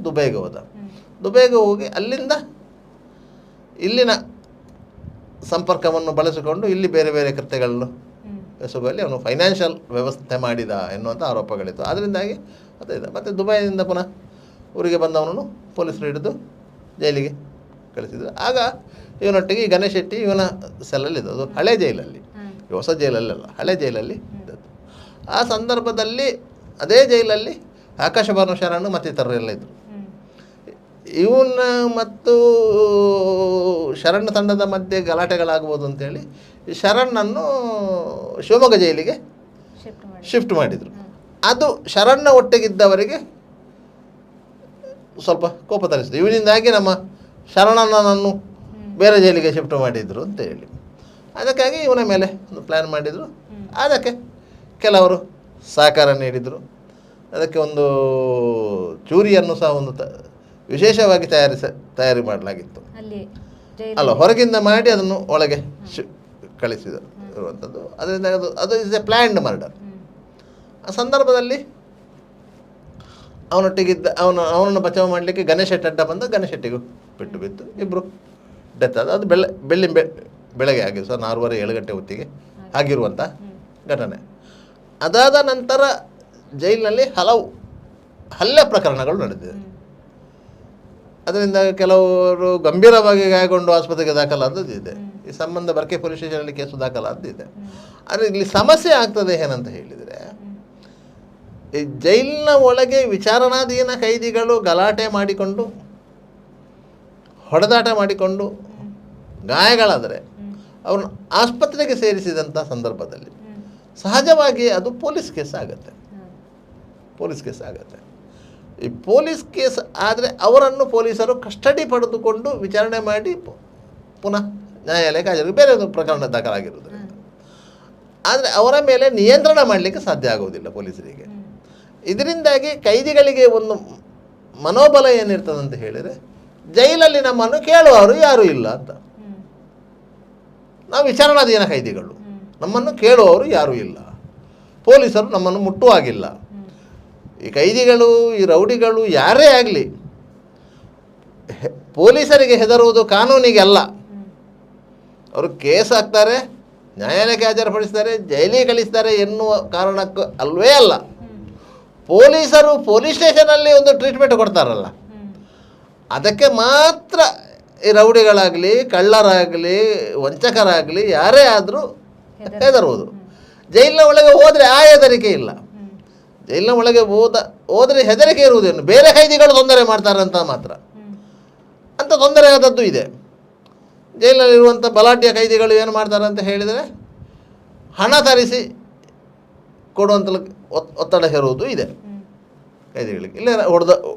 ದುಬೈಗೆ ಹೋದ. ದುಬೈಗೆ ಹೋಗಿ ಅಲ್ಲಿಂದ ಇಲ್ಲಿನ ಸಂಪರ್ಕವನ್ನು ಬಳಸಿಕೊಂಡು ಇಲ್ಲಿ ಬೇರೆ ಬೇರೆ ಕೃತ್ಯಗಳನ್ನು ಎಸಗುವಲ್ಲಿ ಅವನು ಫೈನಾನ್ಷಿಯಲ್ ವ್ಯವಸ್ಥೆ ಮಾಡಿದ ಎನ್ನುವಂಥ ಆರೋಪಗಳಿತ್ತು. ಅದರಿಂದಾಗಿ ಅದೇ ಮತ್ತು ದುಬೈನಿಂದ ಪುನಃ ಊರಿಗೆ ಬಂದವನನ್ನು ಪೊಲೀಸರು ಹಿಡಿದು ಜೈಲಿಗೆ ಕಳಿಸಿದ್ರು. ಆಗ ಇವನೊಟ್ಟಿಗೆ ಈ ಗಣೇಶ್ ಶೆಟ್ಟಿ ಇವನ ಸೆಲ್ಲಲ್ಲಿದ್ದು, ಅದು ಹಳೆ ಜೈಲಲ್ಲಿ, ಹೊಸ ಜೈಲಲ್ಲೆಲ್ಲ ಹಳೆ ಜೈಲಲ್ಲಿ ಇದ್ದದ್ದು. ಆ ಸಂದರ್ಭದಲ್ಲಿ ಅದೇ ಜೈಲಲ್ಲಿ ಆಕಾಶ ಭಾನು ಶರಣ್ ಮತ್ತು ಇತರರೆಲ್ಲ ಇದ್ದರು. ಇವನ ಮತ್ತು ಶರಣ್ ತಂಡದ ಮಧ್ಯೆ ಗಲಾಟೆಗಳಾಗ್ಬೋದು ಅಂತೇಳಿ ಈ ಶರಣ್ಣನ್ನು ಶಿವಮೊಗ್ಗ ಜೈಲಿಗೆ ಶಿಫ್ಟ್ ಮಾಡಿದರು. ಅದು ಶರಣ್ನ ಒಟ್ಟಿಗಿದ್ದವರಿಗೆ ಸ್ವಲ್ಪ ಕೋಪ ತರಿಸಿತು. ಇವನಿಂದಾಗಿ ನಮ್ಮ ಶರಣನನ್ನು ಬೇರೆ ಜೈಲಿಗೆ ಶಿಫ್ಟ್ ಮಾಡಿದರು ಅಂತ ಹೇಳಿ. ಅದಕ್ಕಾಗಿ ಇವನ ಮೇಲೆ ಒಂದು ಪ್ಲ್ಯಾನ್ ಮಾಡಿದರು. ಅದಕ್ಕೆ ಕೆಲವರು ಸಹಕಾರ ನೀಡಿದರು. ಅದಕ್ಕೆ ಒಂದು ಚೂರಿಯನ್ನು ಸಹ ಒಂದು ವಿಶೇಷವಾಗಿ ತಯಾರಿ ಮಾಡಲಾಗಿತ್ತು. ಅಲ್ಲ, ಹೊರಗಿಂದ ಮಾಡಿ ಅದನ್ನು ಒಳಗೆ ಕಳಿಸಿದರು ಇರುವಂಥದ್ದು. ಅದರಿಂದ ಅದು ಇಸ್ ಎ ಪ್ಲ್ಯಾನ್ಡ್ ಮರ್ಡರ್. ಆ ಸಂದರ್ಭದಲ್ಲಿ ಅವನೊಟ್ಟಿಗಿದ್ದ ಅವನನ್ನು ಬಚಾವ್ ಮಾಡಲಿಕ್ಕೆ ಗಣೇಶ್ ಶೆಟ್ಟಿ ಅಡ್ಡ ಬಂದ. ಗಣೇಶ್ ಶೆಟ್ಟಿಗೂ ಪೆಟ್ಟು ಬಿತ್ತು. ಇಬ್ಬರು ಡೆತ್ ಆದ. ಅದು ಬೆಳಗ್ಗೆ ಆಗಿದೆ, ಸರ್ 6:30-7 ಗಂಟೆ ಹೊತ್ತಿಗೆ ಆಗಿರುವಂಥ ಘಟನೆ. ಅದಾದ ನಂತರ ಜೈಲಿನಲ್ಲಿ ಹಲವು ಹಲ್ಲೆ ಪ್ರಕರಣಗಳು ನಡೆದಿದೆ. ಅದರಿಂದ ಕೆಲವರು ಗಂಭೀರವಾಗಿ ಗಾಯಗೊಂಡು ಆಸ್ಪತ್ರೆಗೆ ದಾಖಲಾದದ್ದಿದೆ. ಈ ಸಂಬಂಧ ಬರ್ಕೆ ಪೊಲೀಸ್ ಸ್ಟೇಷನಲ್ಲಿ ಕೇಸು ದಾಖಲಾದದ್ದಿದೆ. ಆದರೆ ಇಲ್ಲಿ ಸಮಸ್ಯೆ ಆಗ್ತದೆ ಏನಂತ ಹೇಳಿದರೆ, ಈ ಜೈಲಿನ ಒಳಗೆ ವಿಚಾರಣಾಧೀನ ಕೈದಿಗಳು ಗಲಾಟೆ ಮಾಡಿಕೊಂಡು, ಹೊಡೆದಾಟ ಮಾಡಿಕೊಂಡು ಗಾಯಗಳಾದರೆ ಅವ್ರನ್ನ ಆಸ್ಪತ್ರೆಗೆ ಸೇರಿಸಿದಂಥ ಸಂದರ್ಭದಲ್ಲಿ ಸಹಜವಾಗಿ ಅದು ಪೊಲೀಸ್ ಕೇಸ್ ಆಗುತ್ತೆ. ಈ ಪೊಲೀಸ್ ಕೇಸ್ ಆದರೆ ಅವರನ್ನು ಪೊಲೀಸರು ಕಸ್ಟಡಿ ಪಡೆದುಕೊಂಡು ವಿಚಾರಣೆ ಮಾಡಿ ಪುನಃ ನ್ಯಾಯಾಲಯಕ್ಕೆ ಹಾಜರು, ಬೇರೆ ಒಂದು ಪ್ರಕರಣ ದಾಖಲಾಗಿರುವುದರಿಂದ. ಆದರೆ ಅವರ ಮೇಲೆ ನಿಯಂತ್ರಣ ಮಾಡಲಿಕ್ಕೆ ಸಾಧ್ಯ ಆಗುವುದಿಲ್ಲ ಪೊಲೀಸರಿಗೆ. ಇದರಿಂದಾಗಿ ಕೈದಿಗಳಿಗೆ ಒಂದು ಮನೋಬಲ ಏನಿರ್ತದಂತ ಹೇಳಿದರೆ, ಜೈಲಲ್ಲಿ ನಮ್ಮನ್ನು ಕೇಳುವವರು ಯಾರೂ ಇಲ್ಲ ಅಂತ. ನಾವು ವಿಚಾರಣಾಧೀನ ಕೈದಿಗಳು, ನಮ್ಮನ್ನು ಕೇಳುವವರು ಯಾರೂ ಇಲ್ಲ, ಪೊಲೀಸರು ನಮ್ಮನ್ನು ಮುಟ್ಟುವಾಗಿಲ್ಲ. ಈ ಕೈದಿಗಳು, ಈ ರೌಡಿಗಳು ಯಾರೇ ಆಗಲಿ ಪೊಲೀಸರಿಗೆ ಹೆದರುವುದು ಕಾನೂನಿಗೆ ಅಲ್ಲ. ಅವರು ಕೇಸ್ ಹಾಕ್ತಾರೆ, ನ್ಯಾಯಾಲಯಕ್ಕೆ ಹಾಜರುಪಡಿಸ್ತಾರೆ, ಜೈಲಿಗೆ ಕಳಿಸ್ತಾರೆ ಎನ್ನುವ ಕಾರಣಕ್ಕೂ ಅಲ್ವೇ ಅಲ್ಲ. ಪೊಲೀಸರು ಪೊಲೀಸ್ ಸ್ಟೇಷನಲ್ಲಿ ಒಂದು ಟ್ರೀಟ್ಮೆಂಟ್ ಕೊಡ್ತಾರಲ್ಲ, ಅದಕ್ಕೆ ಮಾತ್ರ ಈ ರೌಡಿಗಳಾಗಲಿ, ಕಳ್ಳರಾಗಲಿ, ವಂಚಕರಾಗಲಿ ಯಾರೇ ಆದರೂ ಹೆದರುವುದು. ಜೈಲಿನ ಒಳಗೆ ಹೋದರೆ ಆ ಹೆದರಿಕೆ ಇಲ್ಲ. ಜೈಲಿನ ಒಳಗೆ ಹೋದರೆ ಹೆದರಿಕೆ ಇರುವುದೇನು, ಬೇರೆ ಕೈದಿಗಳು ತೊಂದರೆ ಮಾಡ್ತಾರೆ ಅಂತ ಮಾತ್ರ. ಅಂತ ತೊಂದರೆ ಆದದ್ದು ಇದೆ. ಜೈಲಿನಲ್ಲಿರುವಂಥ ಬಲಾಢ್ಯ ಕೈದಿಗಳು ಏನು ಮಾಡ್ತಾರೆ ಅಂತ ಹೇಳಿದರೆ ಹಣ ತರಿಸಿ ಕೊಡುವಂಥ ಒತ್ತಡ ಹೇರುವುದು ಇದೆ ಕೈದಿಗಳಿಗೆ, ಇಲ್ಲ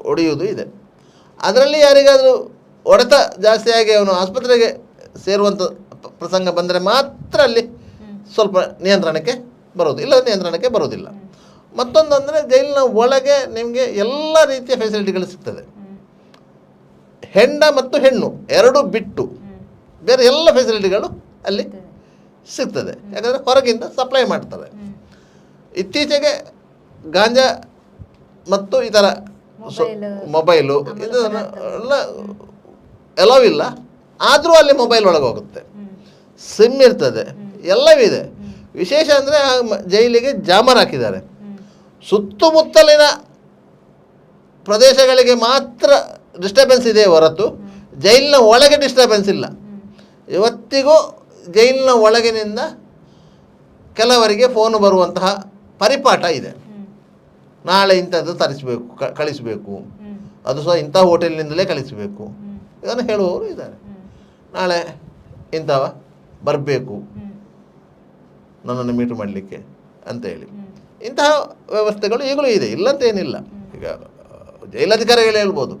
ಹೊಡೆಯುವುದು ಇದೆ. ಅದರಲ್ಲಿ ಯಾರಿಗಾದರೂ ಹೊಡೆತ ಜಾಸ್ತಿಯಾಗಿ ಅವನು ಆಸ್ಪತ್ರೆಗೆ ಸೇರುವಂಥ ಪ್ರಸಂಗ ಬಂದರೆ ಮಾತ್ರ ಅಲ್ಲಿ ಸ್ವಲ್ಪ ನಿಯಂತ್ರಣಕ್ಕೆ ಬರೋದು, ಇಲ್ಲ ನಿಯಂತ್ರಣಕ್ಕೆ ಬರೋದಿಲ್ಲ. ಮತ್ತೊಂದು ಅಂದರೆ ಜೈಲಿನ ಒಳಗೆ ನಿಮಗೆ ಎಲ್ಲ ರೀತಿಯ ಫೆಸಿಲಿಟಿಗಳು ಸಿಗ್ತದೆ. ಹೆಂಡ ಮತ್ತು ಹೆಣ್ಣು ಎರಡು ಬಿಟ್ಟು ಬೇರೆ ಎಲ್ಲ ಫೆಸಿಲಿಟಿಗಳು ಅಲ್ಲಿ ಸಿಗ್ತದೆ. ಯಾಕಂದರೆ ಹೊರಗಿಂದ ಸಪ್ಲೈ ಮಾಡ್ತಾರೆ. ಇತ್ತೀಚೆಗೆ ಗಾಂಜಾ ಮತ್ತು ಇತರ ಮೊಬೈಲು ಇದೆಲ್ಲ ಎಲ್ಲವೂ ಇಲ್ಲ, ಆದರೂ ಅಲ್ಲಿ ಮೊಬೈಲ್ ಒಳಗೆ ಹೋಗುತ್ತೆ, ಸಿಮ್ ಇರ್ತದೆ, ಎಲ್ಲವಿದೆ. ವಿಶೇಷ ಅಂದರೆ ಜೈಲಿಗೆ ಜಾಮರ್ ಹಾಕಿದ್ದಾರೆ. ಸುತ್ತಮುತ್ತಲಿನ ಪ್ರದೇಶಗಳಿಗೆ ಮಾತ್ರ ಡಿಸ್ಟರ್ಬೆನ್ಸ್ ಇದೆ ಹೊರತು ಜೈಲಿನ ಒಳಗೆ ಡಿಸ್ಟರ್ಬೆನ್ಸ್ ಇಲ್ಲ. ಇವತ್ತಿಗೂ ಜೈಲಿನ ಒಳಗಿನಿಂದ ಕೆಲವರಿಗೆ ಫೋನು ಬರುವಂತಹ ಪರಿಪಾಠ ಇದೆ. ನಾಳೆ ಇಂಥದ್ದು ತರಿಸಬೇಕು, ಕಳಿಸಬೇಕು, ಅದು ಸಹ ಇಂಥ ಹೋಟೆಲ್ನಿಂದಲೇ ಕಳಿಸಬೇಕು, ಇದನ್ನು ಹೇಳುವವರು ಇದ್ದಾರೆ. ನಾಳೆ ಇಂಥವ ಬರಬೇಕು ನನ್ನನ್ನು ಮೀಟ್ ಮಾಡಲಿಕ್ಕೆ ಅಂತೇಳಿ ಇಂತಹ ವ್ಯವಸ್ಥೆಗಳು ಈಗಲೂ ಇದೆ, ಇಲ್ಲಂತೇನಿಲ್ಲ. ಈಗ ಜೈಲಧಿಕಾರಿಗಳು ಹೇಳ್ಬೋದು,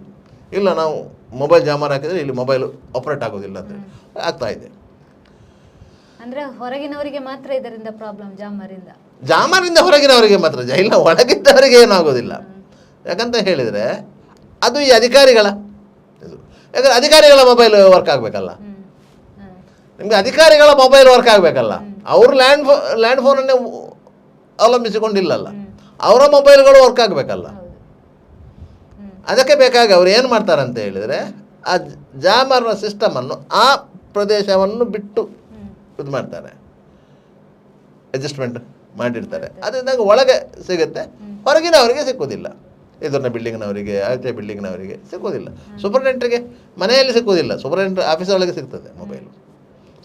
ಇಲ್ಲ ನಾವು ಮೊಬೈಲ್ ಜಾಮರ್ ಹಾಕಿದರೆ ಇಲ್ಲಿ ಮೊಬೈಲ್ ಆಪ್ರೇಟ್ ಆಗೋದಿಲ್ಲ ಅಂತೇಳಿ ಆಗ್ತಾ ಇದೆ. ಅಂದರೆ ಹೊರಗಿನವರಿಗೆ ಮಾತ್ರ ಇದರಿಂದ ಪ್ರಾಬ್ಲಮ್, ಜಾಮರಿಂದ ಹೊರಗಿನವರಿಗೆ ಮಾತ್ರ, ಜೈಲಿನ ಒಳಗಿದ್ದವರಿಗೆ ಏನಾಗೋದಿಲ್ಲ. ಯಾಕಂತ ಹೇಳಿದರೆ ಅದು ಈ ಅಧಿಕಾರಿಗಳ ಇದು. ಯಾಕಂದರೆ ಅಧಿಕಾರಿಗಳ ಮೊಬೈಲ್ ವರ್ಕ್ ಆಗಬೇಕಲ್ಲ, ನಿಮಗೆ ಅಧಿಕಾರಿಗಳ ಮೊಬೈಲ್ ವರ್ಕ್ ಆಗಬೇಕಲ್ಲ. ಅವರು ಲ್ಯಾಂಡ್ ಫೋನನ್ನೇ ಅವಲಂಬಿಸಿಕೊಂಡಿಲ್ಲಲ್ಲ, ಅವರ ಮೊಬೈಲ್ಗಳು ವರ್ಕ್ ಆಗಬೇಕಲ್ಲ. ಅದಕ್ಕೆ ಬೇಕಾಗಿ ಅವ್ರು ಏನು ಮಾಡ್ತಾರೆ ಅಂತ ಹೇಳಿದರೆ ಆ ಜಾಮರ್ನ ಸಿಸ್ಟಮನ್ನು ಆ ಪ್ರದೇಶವನ್ನು ಬಿಟ್ಟು ಇದು ಮಾಡ್ತಾರೆ, ಅಡ್ಜಸ್ಟ್ಮೆಂಟ್ ಮಾಡಿರ್ತಾರೆ. ಅದರಿಂದ ಒಳಗೆ ಸಿಗುತ್ತೆ, ಹೊರಗಿನವರಿಗೆ ಸಿಕ್ಕುವುದಿಲ್ಲ. ಇದನ್ನ ಬಿಲ್ಡಿಂಗ್ನವರಿಗೆ, ಆಚೆ ಬಿಲ್ಡಿಂಗ್ನವರಿಗೆ ಸಿಕ್ಕುವುದಿಲ್ಲ. ಸೂಪರ್ಡೆಂಟ್ರಿಗೆ ಮನೆಯಲ್ಲಿ ಸಿಕ್ಕುವುದಿಲ್ಲ, ಸೂಪರ್ಡೆಂಟ್ ಆಫೀಸ್ ಒಳಗೆ ಸಿಗ್ತದೆ ಮೊಬೈಲು.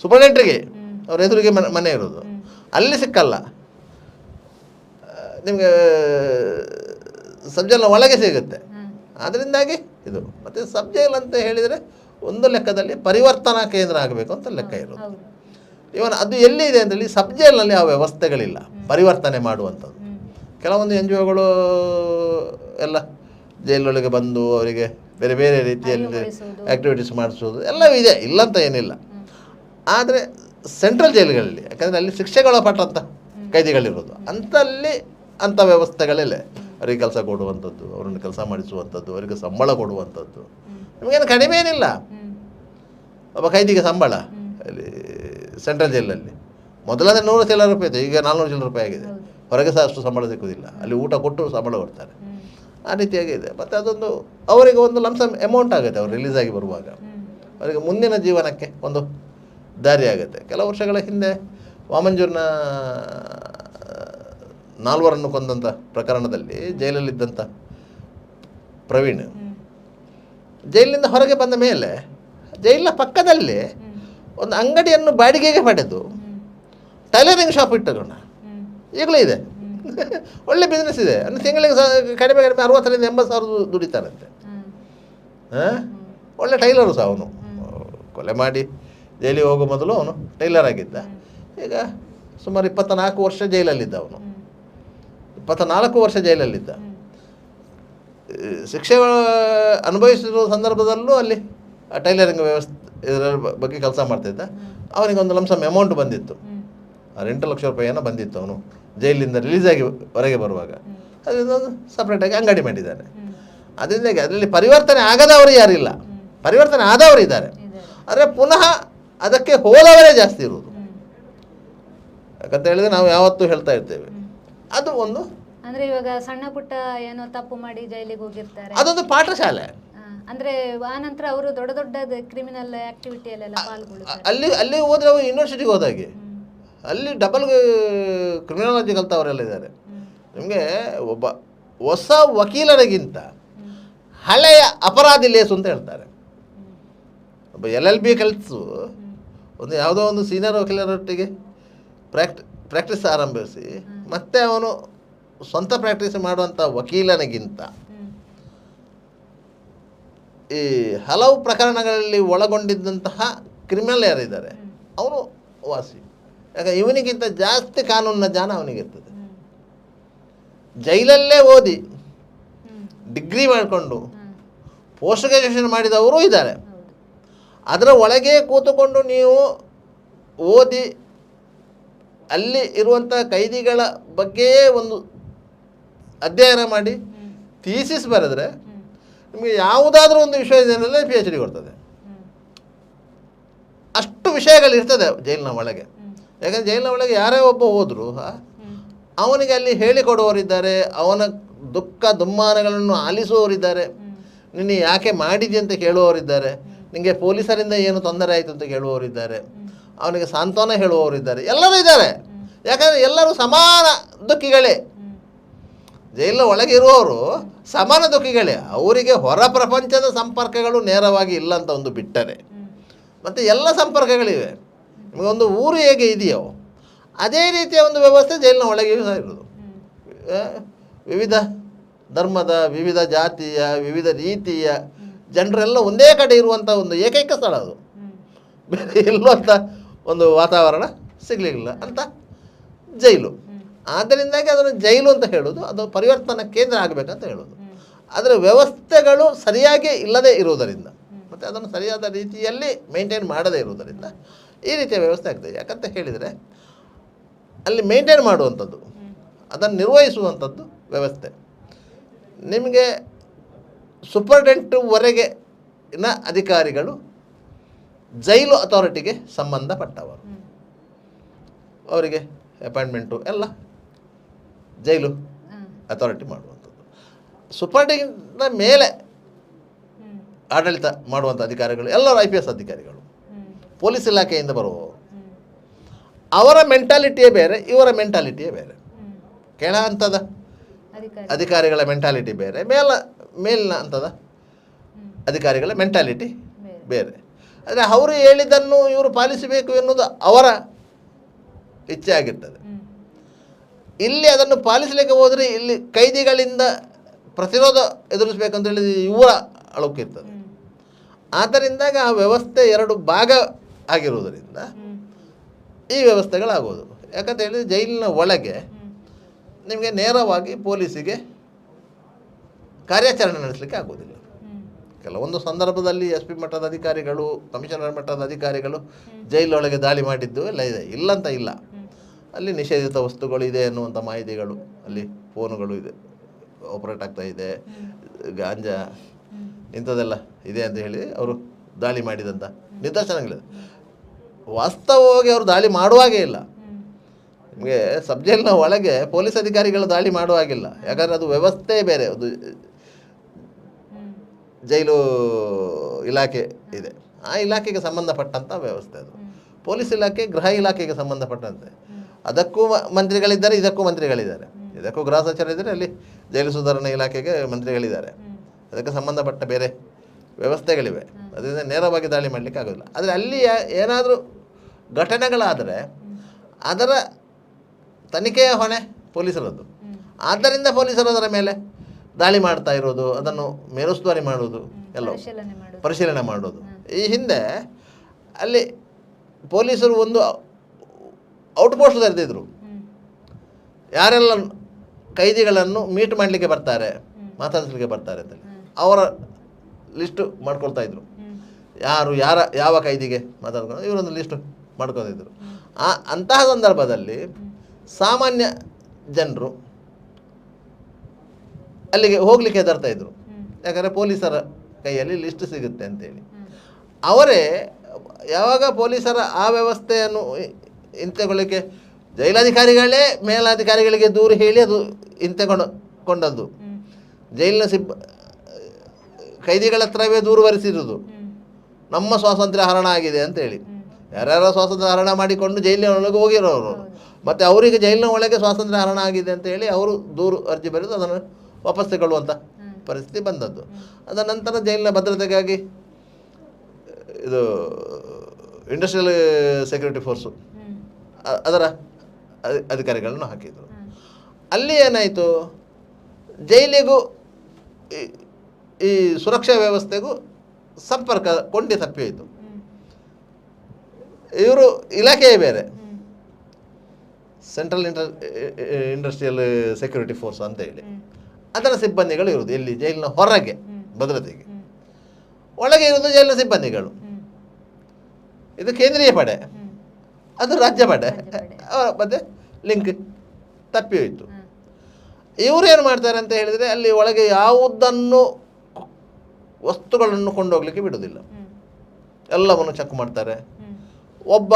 ಸೂಪರ್ಡೆಂಟ್ರಿಗೆ ಅವ್ರ ಎದುರಿಗೆ ಮನೆ ಇರೋದು, ಅಲ್ಲಿ ಸಿಕ್ಕಲ್ಲ ನಿಮಗೆ, ಸಬ್ ಜೈಲಿನ ಒಳಗೆ ಸಿಗುತ್ತೆ. ಅದರಿಂದಾಗಿ ಇದು. ಮತ್ತು ಸಬ್ ಜೈಲ್ ಅಂತ ಹೇಳಿದರೆ ಒಂದು ಲೆಕ್ಕದಲ್ಲಿ ಪರಿವರ್ತನಾ ಕೇಂದ್ರ ಆಗಬೇಕು ಅಂತ ಲೆಕ್ಕ ಇರೋದು. ಇವನ್ ಅದು ಎಲ್ಲಿದೆ ಅಂತೇಳಿ ಸಬ್ ಜೈಲ್ನಲ್ಲಿ ಆ ವ್ಯವಸ್ಥೆಗಳಿಲ್ಲ ಪರಿವರ್ತನೆ ಮಾಡುವಂಥದ್ದು. ಕೆಲವೊಂದು ಎನ್ ಜಿ ಒಗಳು ಎಲ್ಲ ಜೈಲೊಳಗೆ ಬಂದು ಅವರಿಗೆ ಬೇರೆ ಬೇರೆ ರೀತಿಯಲ್ಲಿ ಆ್ಯಕ್ಟಿವಿಟೀಸ್ ಮಾಡಿಸೋದು ಎಲ್ಲವೂ ಇದೆ, ಇಲ್ಲಂತ ಏನಿಲ್ಲ. ಆದರೆ ಸೆಂಟ್ರಲ್ ಜೈಲುಗಳಲ್ಲಿ, ಯಾಕಂದರೆ ಅಲ್ಲಿ ಶಿಕ್ಷೆಗಳು ಪಟ್ಟಂಥ ಕೈದಿಗಳಿರೋದು, ಅಂಥಲ್ಲಿ ಅಂಥ ವ್ಯವಸ್ಥೆಗಳಿಲ್ಲ. ಅವರಿಗೆ ಕೆಲಸ ಕೊಡುವಂಥದ್ದು, ಅವರನ್ನು ಕೆಲಸ ಮಾಡಿಸುವಂಥದ್ದು, ಅವರಿಗೆ ಸಂಬಳ ಕೊಡುವಂಥದ್ದು. ನಿಮಗೇನು ಕಡಿಮೆ ಏನಿಲ್ಲ ಒಬ್ಬ ಕೈದಿಗೆ ಸಂಬಳ ಅಲ್ಲಿ ಸೆಂಟ್ರಲ್ ಜೈಲಲ್ಲಿ. ಮೊದಲಾದರೆ 100 ಚಿಲ್ಲರೆ ರೂಪಾಯಿ ಇತ್ತು, ಈಗ 400 ಚಿಲ್ಲರೆ ರೂಪಾಯಿ ಆಗಿದೆ. ಹೊರಗೆ ಸಹ ಅಷ್ಟು ಸಂಬಳ ಸಿಕ್ಕುವುದಿಲ್ಲ, ಅಲ್ಲಿ ಊಟ ಕೊಟ್ಟು ಸಂಬಳ ಕೊಡ್ತಾರೆ. ಆ ರೀತಿಯಾಗಿ ಇದೆ. ಮತ್ತು ಅದೊಂದು ಅವರಿಗೆ ಒಂದು ಲಂಸಮ್ ಅಮೌಂಟ್ ಆಗುತ್ತೆ ಅವರು ರಿಲೀಸ್ ಆಗಿ ಬರುವಾಗ, ಅವರಿಗೆ ಮುಂದಿನ ಜೀವನಕ್ಕೆ ಒಂದು ದಾರಿ ಆಗುತ್ತೆ. ಕೆಲವು ವರ್ಷಗಳ ಹಿಂದೆ ವಾಮಂಜೂರಿನ 4 ಕೊಂದಂಥ ಪ್ರಕರಣದಲ್ಲಿ ಜೈಲಲ್ಲಿದ್ದಂಥ ಪ್ರವೀಣ್ ಜೈಲಿನಿಂದ ಹೊರಗೆ ಬಂದ ಮೇಲೆ ಜೈಲಿನ ಪಕ್ಕದಲ್ಲಿ ಒಂದು ಅಂಗಡಿಯನ್ನು ಬಾಡಿಗೆಗೆ ಪಡೆದು ಟೈಲರಿಂಗ್ ಶಾಪ್ ಇಟ್ಟುಕೊಂಡ. ಈಗಲೂ ಇದೆ, ಒಳ್ಳೆ ಬಿಸ್ನೆಸ್ ಇದೆ. ಅಂದರೆ ತಿಂಗಳಿಗೆ ಕಡಿಮೆ 60,000 ರಿಂದ 80,000 ದುಡಿತಾರಂತೆ. ಒಳ್ಳೆ ಟೈಲರು ಸಹ ಅವನು. ಕೊಲೆ ಮಾಡಿ ಜೈಲಿಗೆ ಹೋಗೋ ಮೊದಲು ಅವನು ಟೈಲರ್ ಆಗಿದ್ದ. ಈಗ ಸುಮಾರು 24 ವರ್ಷ ಜೈಲಲ್ಲಿದ್ದ ಅವನು. 24 ವರ್ಷ ಜೈಲಲ್ಲಿದ್ದ. ಶಿಕ್ಷೆ ಅನುಭವಿಸಿರುವ ಸಂದರ್ಭದಲ್ಲೂ ಅಲ್ಲಿ ಟೈಲರಿಂಗ್ ವ್ಯವಸ್ಥೆ ಇದರ ಬಗ್ಗೆ ಕೆಲಸ ಮಾಡ್ತಿದ್ದ. ಅವನಿಗೆ ಒಂದು ಲಂಸಮ್ ಅಮೌಂಟ್ ಬಂದಿತ್ತು, 8 ಲಕ್ಷ ರೂಪಾಯಿಯನ್ನು ಬಂದಿತ್ತು. ಅವನು ಜೈಲಿಂದ ರಿಲೀಸ್ ಆಗಿ ಹೊರಗೆ ಬರುವಾಗ ಅದರಿಂದ ಒಂದು ಸಪ್ರೇಟಾಗಿ ಅಂಗಡಿ ಮಾಡಿದ್ದಾನೆ. ಅದರಿಂದಾಗಿ ಅದರಲ್ಲಿ ಪರಿವರ್ತನೆ ಆಗದವರು ಯಾರಿಲ್ಲ, ಪರಿವರ್ತನೆ ಆದವರು ಇದ್ದಾರೆ. ಆದರೆ ಪುನಃ ಅದಕ್ಕೆ ಹೋಲವರೇ ಜಾಸ್ತಿ ಇರುವುದು. ಯಾಕಂತ ಹೇಳಿದರೆ ನಾವು ಯಾವತ್ತೂ ಹೇಳ್ತಾ ಇರ್ತೇವೆ, ಅದು ಒಂದು ಅಂದ್ರೆ ಇವಾಗ ಸಣ್ಣ ಪುಟ್ಟ ಏನೋ ತಪ್ಪು ಮಾಡಿ ಜೈಲಿಗೆ ಹೋಗಿರ್ತಾರೆ, ಅದೊಂದು ಪಾಠಶಾಲೆ. ಅಂದ್ರೆ ಆನಂತರ ಅವರು ದೊಡ್ಡ ದೊಡ್ಡ ಕ್ರಿಮಿನಲ್ ಆಕ್ಟಿವಿಟಿಯಲ್ಲೆಲ್ಲ ಪಾಲ್ಗೊಳ್ಳುತ್ತಾರೆ. ಅಲ್ಲಿ ಹೋದ್ರೆ ಅವರು ಯೂನಿವರ್ಸಿಟಿಗೆ ಹೋದಾಗೆ ಅಲ್ಲಿ ಡಬಲ್ ಕ್ರಿಮಿನಾಲಜಿ ಕಲ್ತವರೆಲ್ಲ ಇದ್ದಾರೆ. ನಿಮಗೆ ಒಬ್ಬ ಹೊಸ ವಕೀಲರಿಗಿಂತ ಹಳೆಯ ಅಪರಾಧಿ ಲೇಸು ಅಂತ ಹೇಳ್ತಾರೆ. ಒಬ್ಬ LLB ಕಲಿತು ಒಂದು ಯಾವುದೋ ಒಂದು ಸೀನಿಯರ್ ವಕೀಲರೊಟ್ಟಿಗೆ ಪ್ರಾಕ್ಟೀಸ್ ಆರಂಭಿಸಿ ಮತ್ತೆ ಅವನು ಸ್ವಂತ ಪ್ರಾಕ್ಟೀಸ್ ಮಾಡುವಂಥ ವಕೀಲನಿಗಿಂತ ಈ ಹಲವು ಪ್ರಕರಣಗಳಲ್ಲಿ ಒಳಗೊಂಡಿದ್ದಂತಹ ಕ್ರಿಮಿನಲ್ ಯಾರಿದ್ದಾರೆ ಅವನು ವಾಸಿ. ಯಾಕೆ ಇವನಿಗಿಂತ ಜಾಸ್ತಿ ಕಾನೂನಿನ ಜ್ಞಾನ ಅವನಿಗಿರ್ತದೆ. ಜೈಲಲ್ಲೇ ಓದಿ ಡಿಗ್ರಿ ಮಾಡಿಕೊಂಡು ಪೋಸ್ಟ್ ಗ್ರ್ಯಾಜುಯೇಷನ್ ಮಾಡಿದವರು ಇದ್ದಾರೆ. ಅದರ ಒಳಗೆ ಕೂತುಕೊಂಡು ನೀವು ಓದಿ ಅಲ್ಲಿ ಇರುವಂಥ ಕೈದಿಗಳ ಬಗ್ಗೆ ಒಂದು ಅಧ್ಯಯನ ಮಾಡಿ ಥೀಸಿಸ್ ಬರೆದ್ರೆ ನಿಮಗೆ ಯಾವುದಾದ್ರೂ ಒಂದು ವಿಷಯದಲ್ಲೇ PhD ಕೊಡ್ತದೆ. ಅಷ್ಟು ವಿಷಯಗಳಿರ್ತದೆ ಜೈಲಿನ ಒಳಗೆ. ಯಾಕಂದರೆ ಜೈಲಿನ ಒಳಗೆ ಯಾರೇ ಒಬ್ಬ ಹೋದರೂ ಅವನಿಗೆ ಅಲ್ಲಿ ಹೇಳಿಕೊಡುವವರಿದ್ದಾರೆ, ಅವನ ದುಃಖ ದುಮ್ಮಾನಗಳನ್ನು ಆಲಿಸುವವರಿದ್ದಾರೆ, ನಿನ್ನೆ ಯಾಕೆ ಮಾಡಿದೆ ಅಂತ ಕೇಳುವವರಿದ್ದಾರೆ, ನಿಮಗೆ ಪೊಲೀಸರಿಂದ ಏನು ತೊಂದರೆ ಆಯಿತು ಅಂತ ಕೇಳುವವರಿದ್ದಾರೆ, ಅವನಿಗೆ ಸಾಂತ್ವನ ಹೇಳುವವರಿದ್ದಾರೆ, ಎಲ್ಲರೂ ಇದ್ದಾರೆ. ಯಾಕಂದರೆ ಎಲ್ಲರೂ ಸಮಾನ ದುಃಖಿಗಳೇ. ಜೈಲಿನ ಒಳಗೆ ಇರುವವರು ಸಮಾನ ದುಃಖಿಗಳೇ. ಅವರಿಗೆ ಹೊರ ಪ್ರಪಂಚದ ಸಂಪರ್ಕಗಳು ನೇರವಾಗಿ ಇಲ್ಲ ಅಂತ ಒಂದು ಬಿಟ್ಟರೆ ಮತ್ತು ಎಲ್ಲ ಸಂಪರ್ಕಗಳಿವೆ. ನಿಮಗೊಂದು ಊರು ಹೇಗೆ ಇದೆಯೋ ಅದೇ ರೀತಿಯ ಒಂದು ವ್ಯವಸ್ಥೆ ಜೈಲಿನ ಒಳಗೆಯೂ ಸಹ ಇರೋದು. ವಿವಿಧ ಧರ್ಮದ, ವಿವಿಧ ಜಾತಿಯ, ವಿವಿಧ ರೀತಿಯ ಜನರೆಲ್ಲ ಒಂದೇ ಕಡೆ ಇರುವಂಥ ಒಂದು ಏಕೈಕ ಸ್ಥಳ ಅದು. ಬೇರೆ ಇಲ್ಲುವಂಥ ಒಂದು ವಾತಾವರಣ ಸಿಗಲಿಲ್ಲ ಅಂತ ಜೈಲು. ಆದ್ದರಿಂದಾಗಿ ಅದನ್ನು ಜೈಲು ಅಂತ ಹೇಳೋದು, ಅದು ಪರಿವರ್ತನಾ ಕೇಂದ್ರ ಆಗಬೇಕಂತ ಹೇಳೋದು. ಅದರ ವ್ಯವಸ್ಥೆಗಳು ಸರಿಯಾಗಿ ಇಲ್ಲದೇ ಇರುವುದರಿಂದ ಮತ್ತು ಅದನ್ನು ಸರಿಯಾದ ರೀತಿಯಲ್ಲಿ ಮೇಂಟೈನ್ ಮಾಡದೇ ಇರುವುದರಿಂದ ಈ ರೀತಿಯ ವ್ಯವಸ್ಥೆ ಆಗ್ತದೆ. ಯಾಕಂತ ಹೇಳಿದರೆ ಅಲ್ಲಿ ಮೇಂಟೈನ್ ಮಾಡುವಂಥದ್ದು, ಅದನ್ನು ನಿರ್ವಹಿಸುವಂಥದ್ದು ವ್ಯವಸ್ಥೆ. ನಿಮಗೆ ಸೂಪರ್ಡೆಂಟ್ವರೆಗಿನ ಅಧಿಕಾರಿಗಳು ಜೈಲು ಅಥಾರಿಟಿಗೆ ಸಂಬಂಧಪಟ್ಟವರು. ಅವರಿಗೆ ಅಪಾಯಿಂಟ್ಮೆಂಟು ಎಲ್ಲ ಜೈಲು ಅಥಾರಿಟಿ ಮಾಡುವಂಥದ್ದು. ಸೂಪರ್ಡೆಂಟ್ನ ಮೇಲೆ ಆಡಳಿತ ಮಾಡುವಂಥ ಅಧಿಕಾರಿಗಳು ಎಲ್ಲರೂ IPS ಅಧಿಕಾರಿಗಳು, ಪೊಲೀಸ್ ಇಲಾಖೆಯಿಂದ ಬರುವವರು. ಅವರ ಮೆಂಟಾಲಿಟಿಯೇ ಬೇರೆ, ಇವರ ಮೆಂಟಾಲಿಟಿಯೇ ಬೇರೆ. ಕೆಳ ಹಂತದ ಅಧಿಕಾರಿಗಳ ಮೆಂಟಾಲಿಟಿ ಬೇರೆ, ಮೇಲಿನ ಹಂತದ ಅಧಿಕಾರಿಗಳ ಮೆಂಟಾಲಿಟಿ ಬೇರೆ. ಆದರೆ ಅವರು ಹೇಳಿದ್ದನ್ನು ಇವರು ಪಾಲಿಸಬೇಕು ಎನ್ನುವುದು ಅವರ ಇಚ್ಛೆ ಆಗಿರ್ತದೆ. ಇಲ್ಲಿ ಅದನ್ನು ಪಾಲಿಸಲಿಕ್ಕೆ ಹೋದರೆ ಇಲ್ಲಿ ಕೈದಿಗಳಿಂದ ಪ್ರತಿರೋಧ ಎದುರಿಸಬೇಕಂತ ಹೇಳಿ ಇವರ ಅಳುಕಿರ್ತದೆ. ಆದ್ದರಿಂದಾಗ ಆ ವ್ಯವಸ್ಥೆ ಎರಡು ಭಾಗ ಆಗಿರುವುದರಿಂದ ಈ ವ್ಯವಸ್ಥೆಗಳಾಗೋದು. ಯಾಕಂತ ಹೇಳಿದರೆ ಜೈಲಿನ ಒಳಗೆ ನಿಮಗೆ ನೇರವಾಗಿ ಪೊಲೀಸಿಗೆ ಕಾರ್ಯಾಚರಣೆ ನಡೆಸಲಿಕ್ಕೆ ಆಗೋದಿಲ್ಲ. ಕೆಲವೊಂದು ಸಂದರ್ಭದಲ್ಲಿ SP ಮಟ್ಟದ ಅಧಿಕಾರಿಗಳು, ಕಮಿಷನರ್ ಮಟ್ಟದ ಅಧಿಕಾರಿಗಳು ಜೈಲೊಳಗೆ ದಾಳಿ ಮಾಡಿದ್ದು ಎಲ್ಲ ಇದೆ, ಇಲ್ಲಂತ ಇಲ್ಲ. ಅಲ್ಲಿ ನಿಷೇಧಿತ ವಸ್ತುಗಳು ಇದೆ ಅನ್ನುವಂಥ ಮಾಹಿತಿಗಳು, ಅಲ್ಲಿ ಫೋನುಗಳು ಇದೆ ಆಪರೇಟ್ ಆಗ್ತಾ ಇದೆ, ಗಾಂಜಾ ಇಂಥದ್ದೆಲ್ಲ ಇದೆ ಅಂತ ಹೇಳಿ ಅವರು ದಾಳಿ ಮಾಡಿದಂಥ ನಿದರ್ಶನಗಳಿದೆ. ವಾಸ್ತವವಾಗಿ ಅವರು ದಾಳಿ ಮಾಡುವಾಗೇ ಇಲ್ಲ. ನಿಮಗೆ ಸಬ್ ಜೈಲಿನ ಒಳಗೆ ಪೊಲೀಸ್ ಅಧಿಕಾರಿಗಳು ದಾಳಿ ಮಾಡುವಾಗಿಲ್ಲ. ಯಾಕಂದರೆ ಅದು ವ್ಯವಸ್ಥೆ ಬೇರೆ. ಅದು ಜೈಲು ಇಲಾಖೆ ಇದೆ, ಆ ಇಲಾಖೆಗೆ ಸಂಬಂಧಪಟ್ಟಂಥ ವ್ಯವಸ್ಥೆ ಅದು. ಪೊಲೀಸ್ ಇಲಾಖೆ ಗೃಹ ಇಲಾಖೆಗೆ ಸಂಬಂಧಪಟ್ಟಂತೆ. ಅದಕ್ಕೂ ಮಂತ್ರಿಗಳಿದ್ದಾರೆ, ಇದಕ್ಕೂ ಮಂತ್ರಿಗಳಿದ್ದಾರೆ. ಇದಕ್ಕೂ ಗೃಹ ಸಚಿವರಿದ್ದಾರೆ, ಅಲ್ಲಿ ಜೈಲು ಸುಧಾರಣಾ ಇಲಾಖೆಗೆ ಮಂತ್ರಿಗಳಿದ್ದಾರೆ. ಅದಕ್ಕೆ ಸಂಬಂಧಪಟ್ಟ ಬೇರೆ ವ್ಯವಸ್ಥೆಗಳಿವೆ. ಅದರಿಂದ ನೇರವಾಗಿ ದಾಳಿ ಮಾಡಲಿಕ್ಕೆ ಆಗೋದಿಲ್ಲ. ಆದರೆ ಅಲ್ಲಿ ಏನಾದರೂ ಘಟನೆಗಳಾದರೆ ಅದರ ತನಿಖೆಯ ಹೊಣೆ ಪೊಲೀಸರದ್ದು. ಆದ್ದರಿಂದ ಪೊಲೀಸರು ಅದರ ಮೇಲೆ ದಾಳಿ ಮಾಡ್ತಾ ಇರೋದು, ಅದನ್ನು ಮೇಲುಸ್ತುವಾರಿ ಮಾಡೋದು, ಎಲ್ಲ ಪರಿಶೀಲನೆ ಮಾಡೋದು. ಈ ಹಿಂದೆ ಅಲ್ಲಿ ಪೊಲೀಸರು ಒಂದು ಔಟ್ಪೋಸ್ಟ್ ತೆರೆದಿದ್ರು. ಯಾರೆಲ್ಲ ಕೈದಿಗಳನ್ನು ಮೀಟ್ ಮಾಡಲಿಕ್ಕೆ ಬರ್ತಾರೆ, ಮಾತಾಡಿಸ್ಲಿಕ್ಕೆ ಬರ್ತಾರೆ ಅಂತೇಳಿ ಅವರ ಲಿಸ್ಟು ಮಾಡ್ಕೊಳ್ತಾ ಇದ್ರು. ಯಾವ ಕೈದಿಗೆ ಮಾತಾಡ್ಕೊಂಡು ಇವರೊಂದು ಲಿಸ್ಟು ಮಾಡ್ಕೊತಿದ್ರು. ಅಂತಹ ಸಂದರ್ಭದಲ್ಲಿ ಸಾಮಾನ್ಯ ಜನರು ಅಲ್ಲಿಗೆ ಹೋಗಲಿಕ್ಕೆ ಹೆದರ್ತಾ ಇದ್ರು. ಯಾಕಂದರೆ ಪೊಲೀಸರ ಕೈಯಲ್ಲಿ ಲಿಸ್ಟ್ ಸಿಗುತ್ತೆ ಅಂತೇಳಿ. ಅವರೇ ಯಾವಾಗ ಪೊಲೀಸರ ಆ ವ್ಯವಸ್ಥೆಯನ್ನು ಇಂತೆಗೊಳ್ಳಲಿಕ್ಕೆ ಜೈಲಾಧಿಕಾರಿಗಳೇ ಮೇಲಾಧಿಕಾರಿಗಳಿಗೆ ದೂರು ಹೇಳಿ ಅದು ಇಂತೆಗೊಂಡದ್ದು. ಜೈಲಿನ ಕೈದಿಗಳ ಹತ್ರವೇ ದೂರು ಬರೆಸಿರುವುದು, ನಮ್ಮ ಸ್ವಾತಂತ್ರ್ಯ ಹರಣ ಆಗಿದೆ ಅಂತೇಳಿ. ಯಾರ್ಯಾರ ಸ್ವಾತಂತ್ರ್ಯ ಹರಣ ಮಾಡಿಕೊಂಡು ಜೈಲಿನ ಒಳಗೆ ಹೋಗಿರೋರು, ಮತ್ತು ಅವರಿಗೆ ಜೈಲಿನ ಒಳಗೆ ಸ್ವಾತಂತ್ರ್ಯ ಹರಣ ಆಗಿದೆ ಅಂತೇಳಿ ಅವರು ದೂರು ಅರ್ಜಿ ಬರೆದು ಅದನ್ನು ವಾಪಸ್ ತಗೊಳ್ಳುವಂಥ ಪರಿಸ್ಥಿತಿ ಬಂದದ್ದು. ಅದರ ನಂತರ ಜೈಲಿನ ಭದ್ರತೆಗಾಗಿ ಇದು ಇಂಡಸ್ಟ್ರಿಯಲ್ ಸೆಕ್ಯೂರಿಟಿ ಫೋರ್ಸು ಅದರ ಅಧಿಕಾರಿಗಳನ್ನು ಹಾಕಿದರು. ಅಲ್ಲಿ ಏನಾಯಿತು, ಜೈಲಿಗೂ ಈ ಸುರಕ್ಷಾ ವ್ಯವಸ್ಥೆಗೂ ಸಂಪರ್ಕ ಕೊಂಡಿ ತಪ್ಪಿ ಹೋಯಿತು. ಇವರು ಇಲಾಖೆಯೇ ಬೇರೆ, ಸೆಂಟ್ರಲ್ ಇಂಡಸ್ಟ್ರಿಯಲ್ ಸೆಕ್ಯೂರಿಟಿ ಫೋರ್ಸ್ ಅಂತ ಹೇಳಿ ಅದರ ಸಿಬ್ಬಂದಿಗಳು ಇರುವುದು ಎಲ್ಲಿ, ಜೈಲಿನ ಹೊರಗೆ ಭದ್ರತೆಗೆ. ಒಳಗೆ ಇರುವುದು ಜೈಲಿನ ಸಿಬ್ಬಂದಿಗಳು. ಇದು ಕೇಂದ್ರೀಯ ಪಡೆ, ಅದು ರಾಜ್ಯ ಪಡೆ, ಮತ್ತೆ ಲಿಂಕ್ ತಪ್ಪಿ ಹೋಯಿತು. ಇವರೇನು ಮಾಡ್ತಾರೆ ಅಂತ ಹೇಳಿದರೆ, ಅಲ್ಲಿ ಒಳಗೆ ಯಾವುದನ್ನು ವಸ್ತುಗಳನ್ನು ಕೊಂಡೋಗ್ಲಿಕ್ಕೆ ಬಿಡೋದಿಲ್ಲ, ಎಲ್ಲವನ್ನು ಚೆಕ್ ಮಾಡ್ತಾರೆ. ಒಬ್ಬ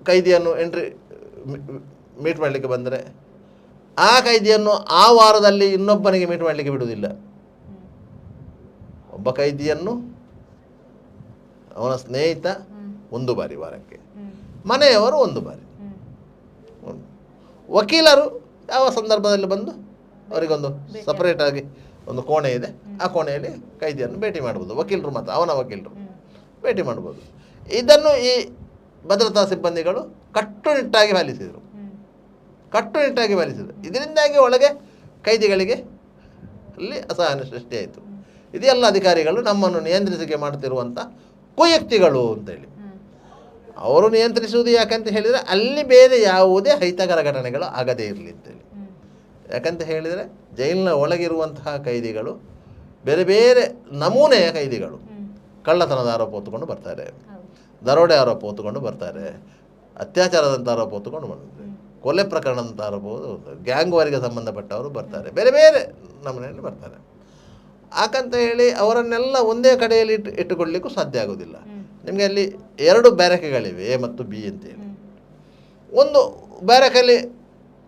ಕೈದಿಯನ್ನು ಮೀಟ್ ಮಾಡಲಿಕ್ಕೆ ಬಂದರೆ ಆ ಕೈದಿಯನ್ನು ಆ ವಾರದಲ್ಲಿ ಇನ್ನೊಬ್ಬನಿಗೆ ಮೀಟ್ ಮಾಡಲಿಕ್ಕೆ ಬಿಡುವುದಿಲ್ಲ. ಒಬ್ಬ ಕೈದಿಯನ್ನು ಅವನ ಸ್ನೇಹಿತ ಒಂದು ಬಾರಿ ವಾರಕ್ಕೆ, ಮನೆಯವರು ಒಂದು ಬಾರಿ, ವಕೀಲರು ಯಾವ ಸಂದರ್ಭದಲ್ಲಿ ಬಂದು ಅವರಿಗೊಂದು ಸಪರೇಟಾಗಿ ಒಂದು ಕೋಣೆ ಇದೆ, ಆ ಕೋಣೆಯಲ್ಲಿ ಕೈದಿಯನ್ನು ಭೇಟಿ ಮಾಡ್ಬೋದು. ವಕೀಲರು ಮತ್ತು ಅವನ ವಕೀಲರು ಭೇಟಿ ಮಾಡ್ಬೋದು. ಇದನ್ನು ಈ ಭದ್ರತಾ ಸಿಬ್ಬಂದಿಗಳು ಕಟ್ಟುನಿಟ್ಟಾಗಿ ಪಾಲಿಸಿದರು. ಇದರಿಂದಾಗಿ ಒಳಗೆ ಕೈದಿಗಳಿಗೆ ಅಲ್ಲಿ ಅಸಹನೆ ಸೃಷ್ಟಿಯಾಯಿತು. ಇದೆಲ್ಲ ಅಧಿಕಾರಿಗಳು ನಮ್ಮನ್ನು ನಿಯಂತ್ರಿಸಿಕೆ ಮಾಡ್ತಿರುವಂಥ ಕುಯುಕ್ತಿಗಳು ಅಂತೇಳಿ. ಅವರು ನಿಯಂತ್ರಿಸುವುದು ಯಾಕಂತ ಹೇಳಿದರೆ ಅಲ್ಲಿ ಬೇರೆ ಯಾವುದೇ ಅಹಿತಕರ ಘಟನೆಗಳು ಆಗದೇ ಇರಲಿ ಅಂತೇಳಿ. ಯಾಕಂತ ಹೇಳಿದರೆ ಜೈಲಿನ ಒಳಗಿರುವಂತಹ ಕೈದಿಗಳು ಬೇರೆ ಬೇರೆ ನಮೂನೆಯ ಕೈದಿಗಳು. ಕಳ್ಳತನದ ಆರೋಪ ಹೊತ್ತುಕೊಂಡು ಬರ್ತಾರೆ, ದರೋಡೆ ಆರೋಪ ಹೊತ್ತುಕೊಂಡು ಬರ್ತಾರೆ, ಅತ್ಯಾಚಾರದಂಥ ಆರೋಪ ಹೊತ್ತುಕೊಂಡು ಬರ್ತಾರೆ, ಕೊಲೆ ಪ್ರಕರಣದಂಥ ಆರೋಪ, ಗ್ಯಾಂಗ್ ವಾರಿಗೆ ಸಂಬಂಧಪಟ್ಟವರು ಬರ್ತಾರೆ, ಬೇರೆ ಬೇರೆ ನಮೂನೆಯಲ್ಲಿ ಬರ್ತಾರೆ. ಯಾಕಂತ ಹೇಳಿ ಅವರನ್ನೆಲ್ಲ ಒಂದೇ ಕಡೆಯಲ್ಲಿ ಇಟ್ಟುಕೊಳ್ಳಲಿಕ್ಕೂ ಸಾಧ್ಯ ಆಗೋದಿಲ್ಲ. ನಿಮಗೆ ಅಲ್ಲಿ 2 ಬ್ಯಾರಕ್ಗಳಿವೆ, ಎ ಮತ್ತು ಬಿ ಅಂತೇಳಿ. ಒಂದು ಬ್ಯಾರಕಲ್ಲಿ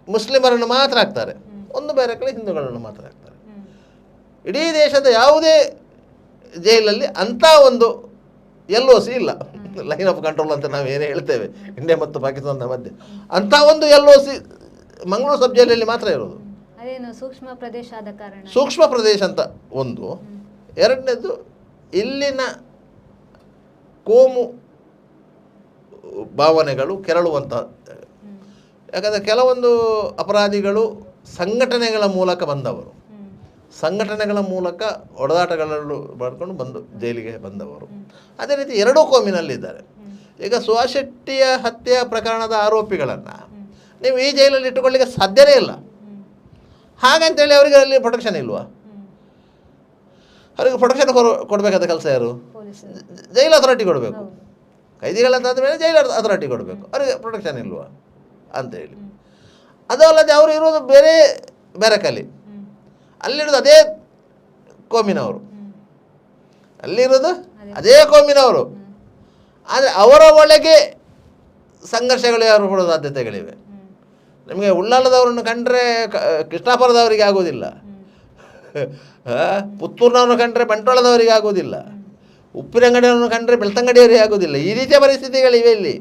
ಮುಸ್ಲಿಮರನ್ನು ಮಾತ್ರ ಹಾಕ್ತಾರೆ, ಒಂದು ಬ್ಯಾರಕಲ್ಲಿ ಹಿಂದೂಗಳನ್ನು ಮಾತ್ರ ಹಾಕ್ತಾರೆ. ಇಡೀ ದೇಶದ ಯಾವುದೇ ಜೈಲಲ್ಲಿ ಅಂಥ ಒಂದು LOC ಇಲ್ಲ, ಲೈನ್ ಆಫ್ ಕಂಟ್ರೋಲ್ ಅಂತ ನಾವು ಏನೇ ಹೇಳ್ತೇವೆ ಇಂಡಿಯಾ ಮತ್ತು ಪಾಕಿಸ್ತಾನದ ಮಧ್ಯೆ, ಅಂಥ ಒಂದು LOC ಮಂಗಳೂರು ಸಬ್ ಜೈಲಲ್ಲಿ ಮಾತ್ರ ಇರೋದು. ಸೂಕ್ಷ್ಮ ಪ್ರದೇಶ ಆದ ಕಾರಣ, ಸೂಕ್ಷ್ಮ ಪ್ರದೇಶ ಅಂತ ಒಂದು. ಎರಡನೇದು ಇಲ್ಲಿನ ಕೋಮು ಭಾವನೆಗಳು ಕೆರಳುವಂಥ. ಯಾಕಂದರೆ ಕೆಲವೊಂದು ಅಪರಾಧಿಗಳು ಸಂಘಟನೆಗಳ ಮೂಲಕ ಬಂದವರು, ಸಂಘಟನೆಗಳ ಮೂಲಕ ಹೊಡೆದಾಟಗಳನ್ನು ಮಾಡಿಕೊಂಡು ಬಂದು ಜೈಲಿಗೆ ಬಂದವರು. ಅದೇ ರೀತಿ 2 ಕೋಮಿನಲ್ಲಿದ್ದಾರೆ. ಈಗ ಸುಹಾಸ್ ಶೆಟ್ಟಿಯ ಹತ್ಯೆಯ ಪ್ರಕರಣದ ಆರೋಪಿಗಳನ್ನು ನೀವು ಈ ಜೈಲಲ್ಲಿ ಇಟ್ಟುಕೊಳ್ಳಿಕ್ಕೆ ಸಾಧ್ಯವೇ ಇಲ್ಲ. ಹಾಗಂತೇಳಿ ಅವರಿಗೆ ಅಲ್ಲಿ ಪ್ರೊಟೆಕ್ಷನ್ ಇಲ್ವಾ? ಅವರಿಗೆ ಪ್ರೊಟೆಕ್ಷನ್ ಕೊಡಬೇಕಾದ ಕೆಲಸ ಯಾರು? ಜೈಲ್ ಅಥಾರಿಟಿ ಕೊಡಬೇಕು. ಕೈದಿಗಳಂತಾದ ಮೇಲೆ ಜೈಲ್ ಅಥಾರಿಟಿ ಕೊಡಬೇಕು. ಅವರಿಗೆ ಪ್ರೊಟೆಕ್ಷನ್ ಇಲ್ವಾ ಅಂತೇಳಿ. ಅದು ಅಲ್ಲದೆ ಅವರು ಇರೋದು ಬೇರೆ ಬ್ಯಾರಕಲ್ಲಿ, ಅಲ್ಲಿರೋದು ಅದೇ ಕೋಮಿನವರು, ಅಲ್ಲಿರೋದು ಅದೇ ಕೋಮಿನವರು. ಆದರೆ ಅವರ ಒಳಗೆ ಸಂಘರ್ಷಗಳು ಯಾರು ಕೊಡೋ ಸಾಧ್ಯತೆಗಳಿವೆ. ನಿಮಗೆ ಉಳ್ಳಾಲದವರನ್ನು ಕಂಡ್ರೆ ಕೃಷ್ಣಾಪುರದವರಿಗೆ ಆಗೋದಿಲ್ಲ, ಪುತ್ತೂರಿನವ್ರನ್ನ ಕಂಡ್ರೆ ಬಂಟ್ವಾಳದವರಿಗೆ ಆಗೋದಿಲ್ಲ, ಉಪ್ಪಿನಂಗಡಿಯವ್ರನ್ನ ಕಂಡ್ರೆ ಬೆಳ್ತಂಗಡಿಯವರಿಗೆ ಆಗೋದಿಲ್ಲ. ಈ ರೀತಿಯ ಪರಿಸ್ಥಿತಿಗಳಿವೆ ಇಲ್ಲಿ.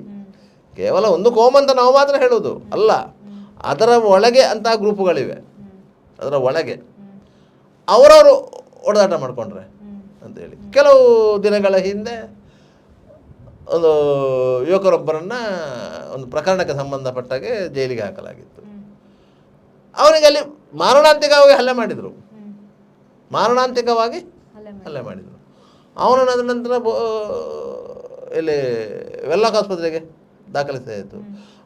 ಕೇವಲ ಒಂದು ಕೋಮ್ ಅಂತ ನಾವು ಮಾತ್ರ ಹೇಳೋದು ಅಲ್ಲ, ಅದರ ಒಳಗೆ ಅಂತಹ ಗ್ರೂಪುಗಳಿವೆ. ಅದರ ಒಳಗೆ ಅವರವರು ಹೊಡೆದಾಟ ಮಾಡಿಕೊಂಡ್ರೆ ಅಂತೇಳಿ. ಕೆಲವು ದಿನಗಳ ಹಿಂದೆ ಒಂದು ಯುವಕರೊಬ್ಬರನ್ನು ಒಂದು ಪ್ರಕರಣಕ್ಕೆ ಸಂಬಂಧಪಟ್ಟಾಗೆ ಜೈಲಿಗೆ ಹಾಕಲಾಗಿತ್ತು. ಅವನಿಗೆ ಅಲ್ಲಿ ಮಾರಣಾಂತಿಕವಾಗಿ ಹಲ್ಲೆ ಮಾಡಿದರು, ಮಾರಣಾಂತಿಕವಾಗಿ ಹಲ್ಲೆ ಮಾಡಿದರು. ಅವನನ್ನು ಅದರ ನಂತರ ಇಲ್ಲಿ ವೆಲ್ಲಾಕ್ ಆಸ್ಪತ್ರೆಗೆ ದಾಖಲಿಸಾಯಿತು.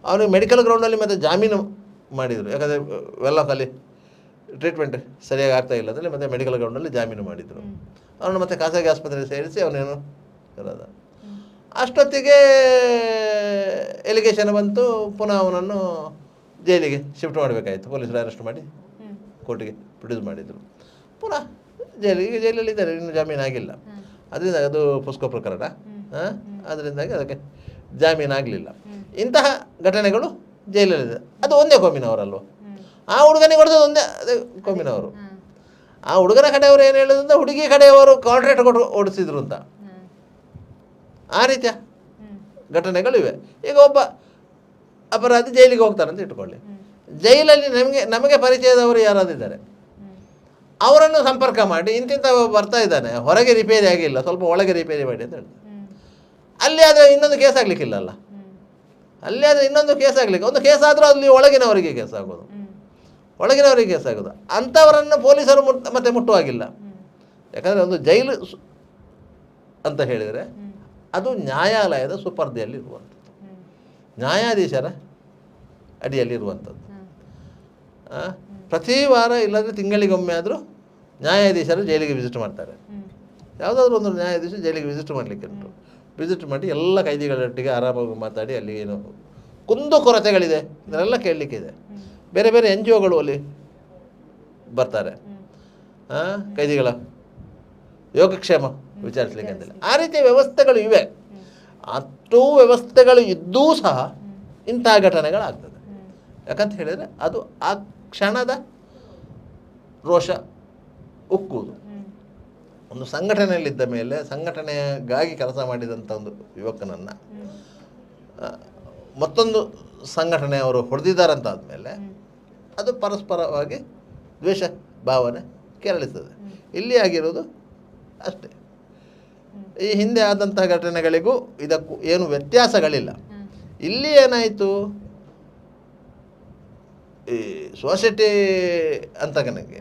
ಅವನಿಗೆ ಮೆಡಿಕಲ್ ಗ್ರೌಂಡಲ್ಲಿ ಮತ್ತು ಜಾಮೀನು ಮಾಡಿದರು. ಯಾಕಂದರೆ ವೆಲ್ಲಾಕಲ್ಲಿ ಟ್ರೀಟ್ಮೆಂಟ್ ಸರಿಯಾಗಿ ಆಗ್ತಾಯಿಲ್ಲ ಅಂತೇಳಿ ಮತ್ತು ಮೆಡಿಕಲ್ ಗ್ರೌಂಡಲ್ಲಿ ಜಾಮೀನು ಮಾಡಿದರು. ಅವನು ಮತ್ತು ಖಾಸಗಿ ಆಸ್ಪತ್ರೆಗೆ ಸೇರಿಸಿ ಅವನೇನು ಇರೋದ. ಅಷ್ಟೊತ್ತಿಗೆ ಎಲಿಗೇಷನ್ ಬಂತು, ಪುನಃ ಅವನನ್ನು ಜೈಲಿಗೆ ಶಿಫ್ಟ್ ಮಾಡಬೇಕಾಯಿತು. ಪೊಲೀಸರು ಅರೆಸ್ಟ್ ಮಾಡಿ ಕೋರ್ಟಿಗೆ ಪ್ರೊಡ್ಯೂಸ್ ಮಾಡಿದರು. ಪುನಃ ಜೈಲಲ್ಲಿದ್ದಾರೆ, ಇನ್ನೂ ಜಾಮೀನು ಆಗಿಲ್ಲ. ಅದರಿಂದ ಅದು ಪೊಸ್ಕೋ ಪ್ರಕರಣ, ಅದರಿಂದಾಗಿ ಅದಕ್ಕೆ ಜಾಮೀನು ಆಗಲಿಲ್ಲ. ಇಂತಹ ಘಟನೆಗಳು ಜೈಲಲ್ಲಿದೆ. ಅದು ಒಂದೇ ಕೋಮಿನವರಲ್ವ, ಆ ಹುಡುಗನಿಗೆ ಹೊಡೆದದ್ದು ಒಂದೇ ಅದೇ ಕೋಮಿನವರು. ಆ ಹುಡುಗನ ಕಡೆಯವರು ಏನು ಹೇಳಿದ್ರಿಂದ ಹುಡುಗಿ ಕಡೆಯವರು ಕಾಂಟ್ರಾಕ್ಟ್ ಕೊಟ್ಟು ಓಡಿಸಿದ್ರು ಅಂತ, ಆ ರೀತಿಯ ಘಟನೆಗಳಿವೆ. ಈಗ ಒಬ್ಬ ಅಪರಾಧಿ ಜೈಲಿಗೆ ಹೋಗ್ತಾರೆ ಅಂತ ಇಟ್ಕೊಳ್ಳಿ. ಜೈಲಲ್ಲಿ ನಮಗೆ ಪರಿಚಯದವರು ಯಾರಾದಿದ್ದಾರೆ ಅವರನ್ನು ಸಂಪರ್ಕ ಮಾಡಿ ಇಂತಿಂಥ ಬರ್ತಾ ಇದ್ದಾನೆ, ಹೊರಗೆ ರಿಪೇರಿ ಆಗಿಲ್ಲ, ಸ್ವಲ್ಪ ಒಳಗೆ ರಿಪೇರಿ ಮಾಡಿ ಅಂತ ಹೇಳ್ತಾರೆ. ಅಲ್ಲಿ ಆದರೆ ಇನ್ನೊಂದು ಕೇಸ್ ಆಗಲಿಕ್ಕಿಲ್ಲಲ್ಲ, ಅಲ್ಲಿ ಆದರೆ ಇನ್ನೊಂದು ಕೇಸ್ ಆಗಲಿಕ್ಕೆ, ಒಂದು ಕೇಸ್ ಆದರೂ ಅಲ್ಲಿ ಒಳಗಿನವರಿಗೆ ಕೇಸ್ ಆಗೋದು, ಒಳಗಿನವರಿಗೆ ಕೇಸ್ ಆಗೋದು. ಅಂಥವರನ್ನು ಪೊಲೀಸರು ಮತ್ತೆ ಮುಟ್ಟುವಾಗಿಲ್ಲ. ಯಾಕಂದರೆ ಒಂದು ಜೈಲು ಅಂತ ಹೇಳಿದರೆ ಅದು ನ್ಯಾಯಾಲಯದ ಸುಪರ್ದೆಯಲ್ಲಿ ಇರುವಂಥದ್ದು, ನ್ಯಾಯಾಧೀಶರ ಅಡಿಯಲ್ಲಿರುವಂಥದ್ದು. ಪ್ರತಿ ವಾರ ಇಲ್ಲಾಂದರೆ ತಿಂಗಳಿಗೊಮ್ಮೆ ಆದರೂ ನ್ಯಾಯಾಧೀಶರು ಜೈಲಿಗೆ ವಿಸಿಟ್ ಮಾಡ್ತಾರೆ. ಯಾವುದಾದ್ರೂ ಒಂದು ನ್ಯಾಯಾಧೀಶ ಜೈಲಿಗೆ ವಿಸಿಟ್ ಮಾಡಲಿಕ್ಕೆ ಉಂಟು. ವಿಸಿಟ್ ಮಾಡಿ ಎಲ್ಲ ಕೈದಿಗಳೊಟ್ಟಿಗೆ ಆರಾಮಾಗಿ ಮಾತಾಡಿ ಅಲ್ಲಿ ಏನು ಕುಂದು ಕೊರತೆಗಳಿದೆ ಇದನ್ನೆಲ್ಲ ಕೇಳಲಿಕ್ಕಿದೆ. ಬೇರೆ ಬೇರೆ NGOಗಳು ಅಲ್ಲಿ ಬರ್ತಾರೆ ಕೈದಿಗಳ ಯೋಗಕ್ಷೇಮ ವಿಚಾರಿಸಲಿಕ್ಕೆ ಅಂತೇಳಿ. ಆ ರೀತಿಯ ವ್ಯವಸ್ಥೆಗಳು ಇವೆ. ಅಷ್ಟು ವ್ಯವಸ್ಥೆಗಳು ಇದ್ದೂ ಸಹ ಇಂತಹ ಘಟನೆಗಳಾಗ್ತದೆ. ಯಾಕಂತ ಹೇಳಿದರೆ ಅದು ಆ ಕ್ಷಣದ ರೋಷ ಉಕ್ಕುವುದು. ಒಂದು ಸಂಘಟನೆಯಲ್ಲಿದ್ದ ಮೇಲೆ ಸಂಘಟನೆಗಾಗಿ ಕೆಲಸ ಮಾಡಿದಂಥ ಒಂದು ಯುವಕನನ್ನು ಮತ್ತೊಂದು ಸಂಘಟನೆಯವರು ಹೊಡೆದಿದ್ದಾರಂತಾದ ಮೇಲೆ ಅದು ಪರಸ್ಪರವಾಗಿ ದ್ವೇಷ ಭಾವನೆ ಕೆರಳಿಸ್ತದೆ. ಇಲ್ಲಿ ಆಗಿರೋದು ಅಷ್ಟೇ. ಈ ಹಿಂದೆ ಆದಂತಹ ಘಟನೆಗಳಿಗೂ ಇದಕ್ಕೂ ಏನು ವ್ಯತ್ಯಾಸಗಳಿಲ್ಲ. ಇಲ್ಲಿ ಏನಾಯಿತು, ಈ ಸೊಸೈಟಿ ಅಂತ ನನಗೆ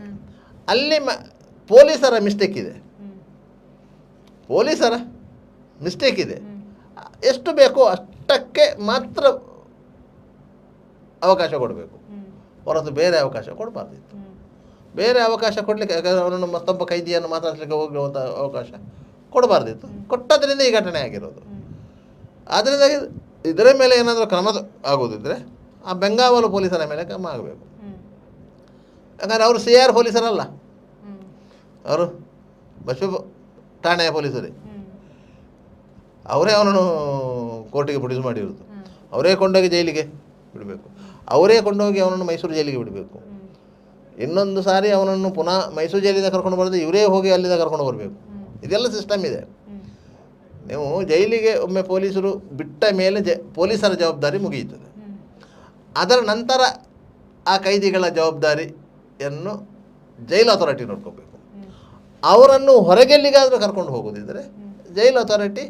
ಅಲ್ಲಿ ಪೊಲೀಸರ ಮಿಸ್ಟೇಕ್ ಇದೆ, ಪೊಲೀಸರ ಮಿಸ್ಟೇಕ್ ಇದೆ. ಎಷ್ಟು ಬೇಕೋ ಅಷ್ಟಕ್ಕೆ ಮಾತ್ರ ಅವಕಾಶ ಕೊಡಬೇಕು, ಹೊರತು ಬೇರೆ ಅವಕಾಶ ಕೊಡಬಾರ್ದಿತ್ತು. ಬೇರೆ ಅವಕಾಶ ಕೊಡಲಿಕ್ಕೆ, ಯಾಕಂದರೆ ಅವನನ್ನು ಮತ್ತೊಬ್ಬ ಕೈದಿಯನ್ನು ಮಾತಾಡಿಸ್ಲಿಕ್ಕೆ ಹೋಗುವಂಥ ಅವಕಾಶ ಕೊಡಬಾರ್ದಿತ್ತು. ಕೊಟ್ಟದ್ರಿಂದ ಈ ಘಟನೆ ಆಗಿರೋದು. ಆದ್ದರಿಂದ ಇದರ ಮೇಲೆ ಏನಾದರೂ ಕ್ರಮ ಆಗೋದಿದ್ದರೆ ಆ ಬೆಂಗಾವಲು ಪೊಲೀಸರ ಮೇಲೆ ಕ್ರಮ ಆಗಬೇಕು. ಯಾಕಂದರೆ ಅವರು CR ಪೊಲೀಸರಲ್ಲ, ಅವರು ಬಸವ ಠಾಣೆಯ ಪೊಲೀಸರೇ. ಅವರೇ ಅವನನ್ನು ಕೋರ್ಟಿಗೆ ಪ್ರೊಡ್ಯೂಸ್ ಮಾಡಿರೋದು, ಅವರೇ ಕೊಂಡೋಗಿ ಜೈಲಿಗೆ ಬಿಡಬೇಕು, ಅವರೇ ಕೊಂಡೋಗಿ ಅವನನ್ನು ಮೈಸೂರು ಜೈಲಿಗೆ ಬಿಡಬೇಕು. ಇನ್ನೊಂದು ಸಾರಿ ಅವನನ್ನು ಪುನಃ ಮೈಸೂರು ಜೈಲಿಂದ ಕರ್ಕೊಂಡು ಬರೋದು ಇವರೇ ಹೋಗಿ ಅಲ್ಲಿಂದ ಕರ್ಕೊಂಡು ಬರಬೇಕು. ಇದೆಲ್ಲ ಸಿಸ್ಟಮ್ ಇದೆ. ನೀವು ಜೈಲಿಗೆ ಒಮ್ಮೆ ಪೊಲೀಸರು ಬಿಟ್ಟ ಮೇಲೆ ಪೊಲೀಸರ ಜವಾಬ್ದಾರಿ ಮುಗಿಯುತ್ತದೆ. ಅದರ ನಂತರ ಆ ಕೈದಿಗಳ ಜವಾಬ್ದಾರಿಯನ್ನು ಜೈಲು ಅಥಾರಿಟಿ ನೋಡ್ಕೋಬೇಕು. ಅವರನ್ನು ಹೊರಗೆಲ್ಲಿಗಾದರೂ ಕರ್ಕೊಂಡು ಹೋಗೋದಿದ್ದರೆ ಜೈಲು ಅಥಾರಿಟಿ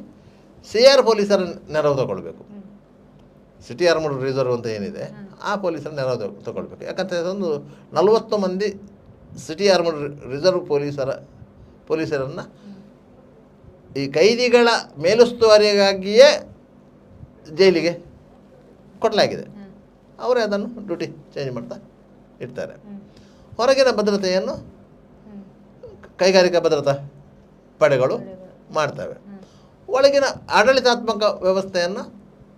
CR ಪೊಲೀಸರ ನೆರವು ತಗೊಳ್ಬೇಕು. ಸಿಟಿ ಆರ್ಮಡ್ ರಿಸರ್ವ್ ಅಂತ ಏನಿದೆ ಆ ಪೊಲೀಸರ ನೆರವು ತಗೊಳ್ಬೇಕು. ಯಾಕಂದರೆ ಒಂದು 40 ಮಂದಿ ಸಿಟಿ ಆರ್ಮಡ್ ರಿಸರ್ವ್ ಪೊಲೀಸರನ್ನು ಈ ಕೈದಿಗಳ ಮೇಲುಸ್ತುವಾರಿಗಾಗಿಯೇ ಜೈಲಿಗೆ ಕೊಡಲಾಗಿದೆ. ಅವರೇ ಅದನ್ನು ಡ್ಯೂಟಿ ಚೇಂಜ್ ಮಾಡ್ತಾ ಇರ್ತಾರೆ. ಹೊರಗಿನ ಭದ್ರತೆಯನ್ನು ಕೈಗಾರಿಕಾ ಭದ್ರತಾ ಪಡೆಗಳು ಮಾಡ್ತವೆ. ಒಳಗಿನ ಆಡಳಿತಾತ್ಮಕ ವ್ಯವಸ್ಥೆಯನ್ನು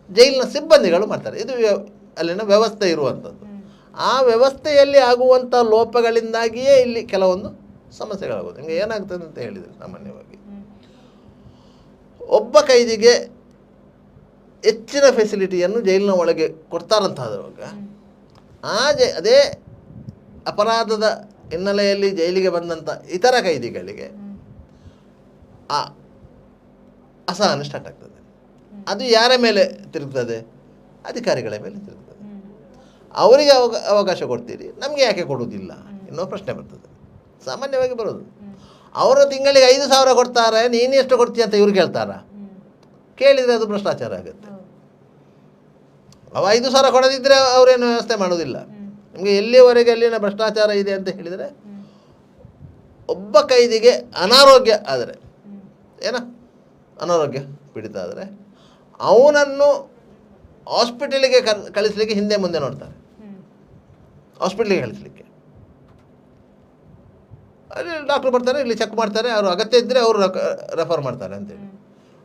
ಜೈಲಿನ ಸಿಬ್ಬಂದಿಗಳು ಮಾಡ್ತಾರೆ. ಇದು ಅಲ್ಲಿನ ವ್ಯವಸ್ಥೆ ಇರುವಂಥದ್ದು. ಆ ವ್ಯವಸ್ಥೆಯಲ್ಲಿ ಆಗುವಂಥ ಲೋಪಗಳಿಂದಾಗಿಯೇ ಇಲ್ಲಿ ಕೆಲವೊಂದು ಸಮಸ್ಯೆಗಳಾಗೋದು. ಹಿಂಗೆ ಏನಾಗ್ತದೆ ಅಂತ ಹೇಳಿದರೆ, ಸಾಮಾನ್ಯವಾಗಿ ಒಬ್ಬ ಕೈದಿಗೆ ಹೆಚ್ಚಿನ ಫೆಸಿಲಿಟಿಯನ್ನು ಜೈಲಿನ ಒಳಗೆ ಕೊಡ್ತಾರಂತಾದಾಗ ಅದೇ ಅಪರಾಧದ ಹಿನ್ನೆಲೆಯಲ್ಲಿ ಜೈಲಿಗೆ ಬಂದಂಥ ಇತರ ಕೈದಿಗಳಿಗೆ ಆ ಅಸಹನೆ ಸ್ಟಾರ್ಟ್ ಆಗ್ತದೆ. ಅದು ಯಾರ ಮೇಲೆ ತಿರುಗ್ತದೆ? ಅಧಿಕಾರಿಗಳ ಮೇಲೆ ತಿರುಗ್ತದೆ. ಅವರಿಗೆ ಅವಕಾಶ ಕೊಡ್ತೀರಿ, ನಮಗೆ ಯಾಕೆ ಕೊಡುವುದಿಲ್ಲ ಅನ್ನೋ ಪ್ರಶ್ನೆ ಬರ್ತದೆ. ಸಾಮಾನ್ಯವಾಗಿ ಬರೋದು. ಅವರು ತಿಂಗಳಿಗೆ 5,000 ಕೊಡ್ತಾರೆ, ನೀನು ಎಷ್ಟು ಕೊಡ್ತೀಯ ಅಂತ ಇವ್ರು ಕೇಳ್ತಾರ? ಕೇಳಿದರೆ ಅದು ಭ್ರಷ್ಟಾಚಾರ ಆಗುತ್ತೆ. ಅವ 5,000 ಕೊಡದಿದ್ದರೆ ಅವರೇನು ವ್ಯವಸ್ಥೆ ಮಾಡೋದಿಲ್ಲ. ನಿಮಗೆ ಎಲ್ಲಿವರೆಗೆ ಅಲ್ಲಿನ ಭ್ರಷ್ಟಾಚಾರ ಇದೆ ಅಂತ ಹೇಳಿದರೆ, ಒಬ್ಬ ಕೈದಿಗೆ ಅನಾರೋಗ್ಯ ಆದರೆ, ಅನಾರೋಗ್ಯ ಪೀಡಿತ ಆದರೆ ಅವನನ್ನು ಹಾಸ್ಪಿಟಲಿಗೆ ಕಳಿಸ್ಲಿಕ್ಕೆ ಹಿಂದೆ ಮುಂದೆ ನೋಡ್ತಾರೆ. ಹಾಸ್ಪಿಟ್ಲಿಗೆ ಕಳಿಸ್ಲಿಕ್ಕೆ ಅಲ್ಲಿ ಡಾಕ್ಟ್ರು ಬರ್ತಾರೆ, ಇಲ್ಲಿ ಚೆಕ್ ಮಾಡ್ತಾರೆ, ಅವರು ಅಗತ್ಯ ಇದ್ದರೆ ಅವರು ರೆಫರ್ ಮಾಡ್ತಾರೆ ಅಂತೇಳಿ.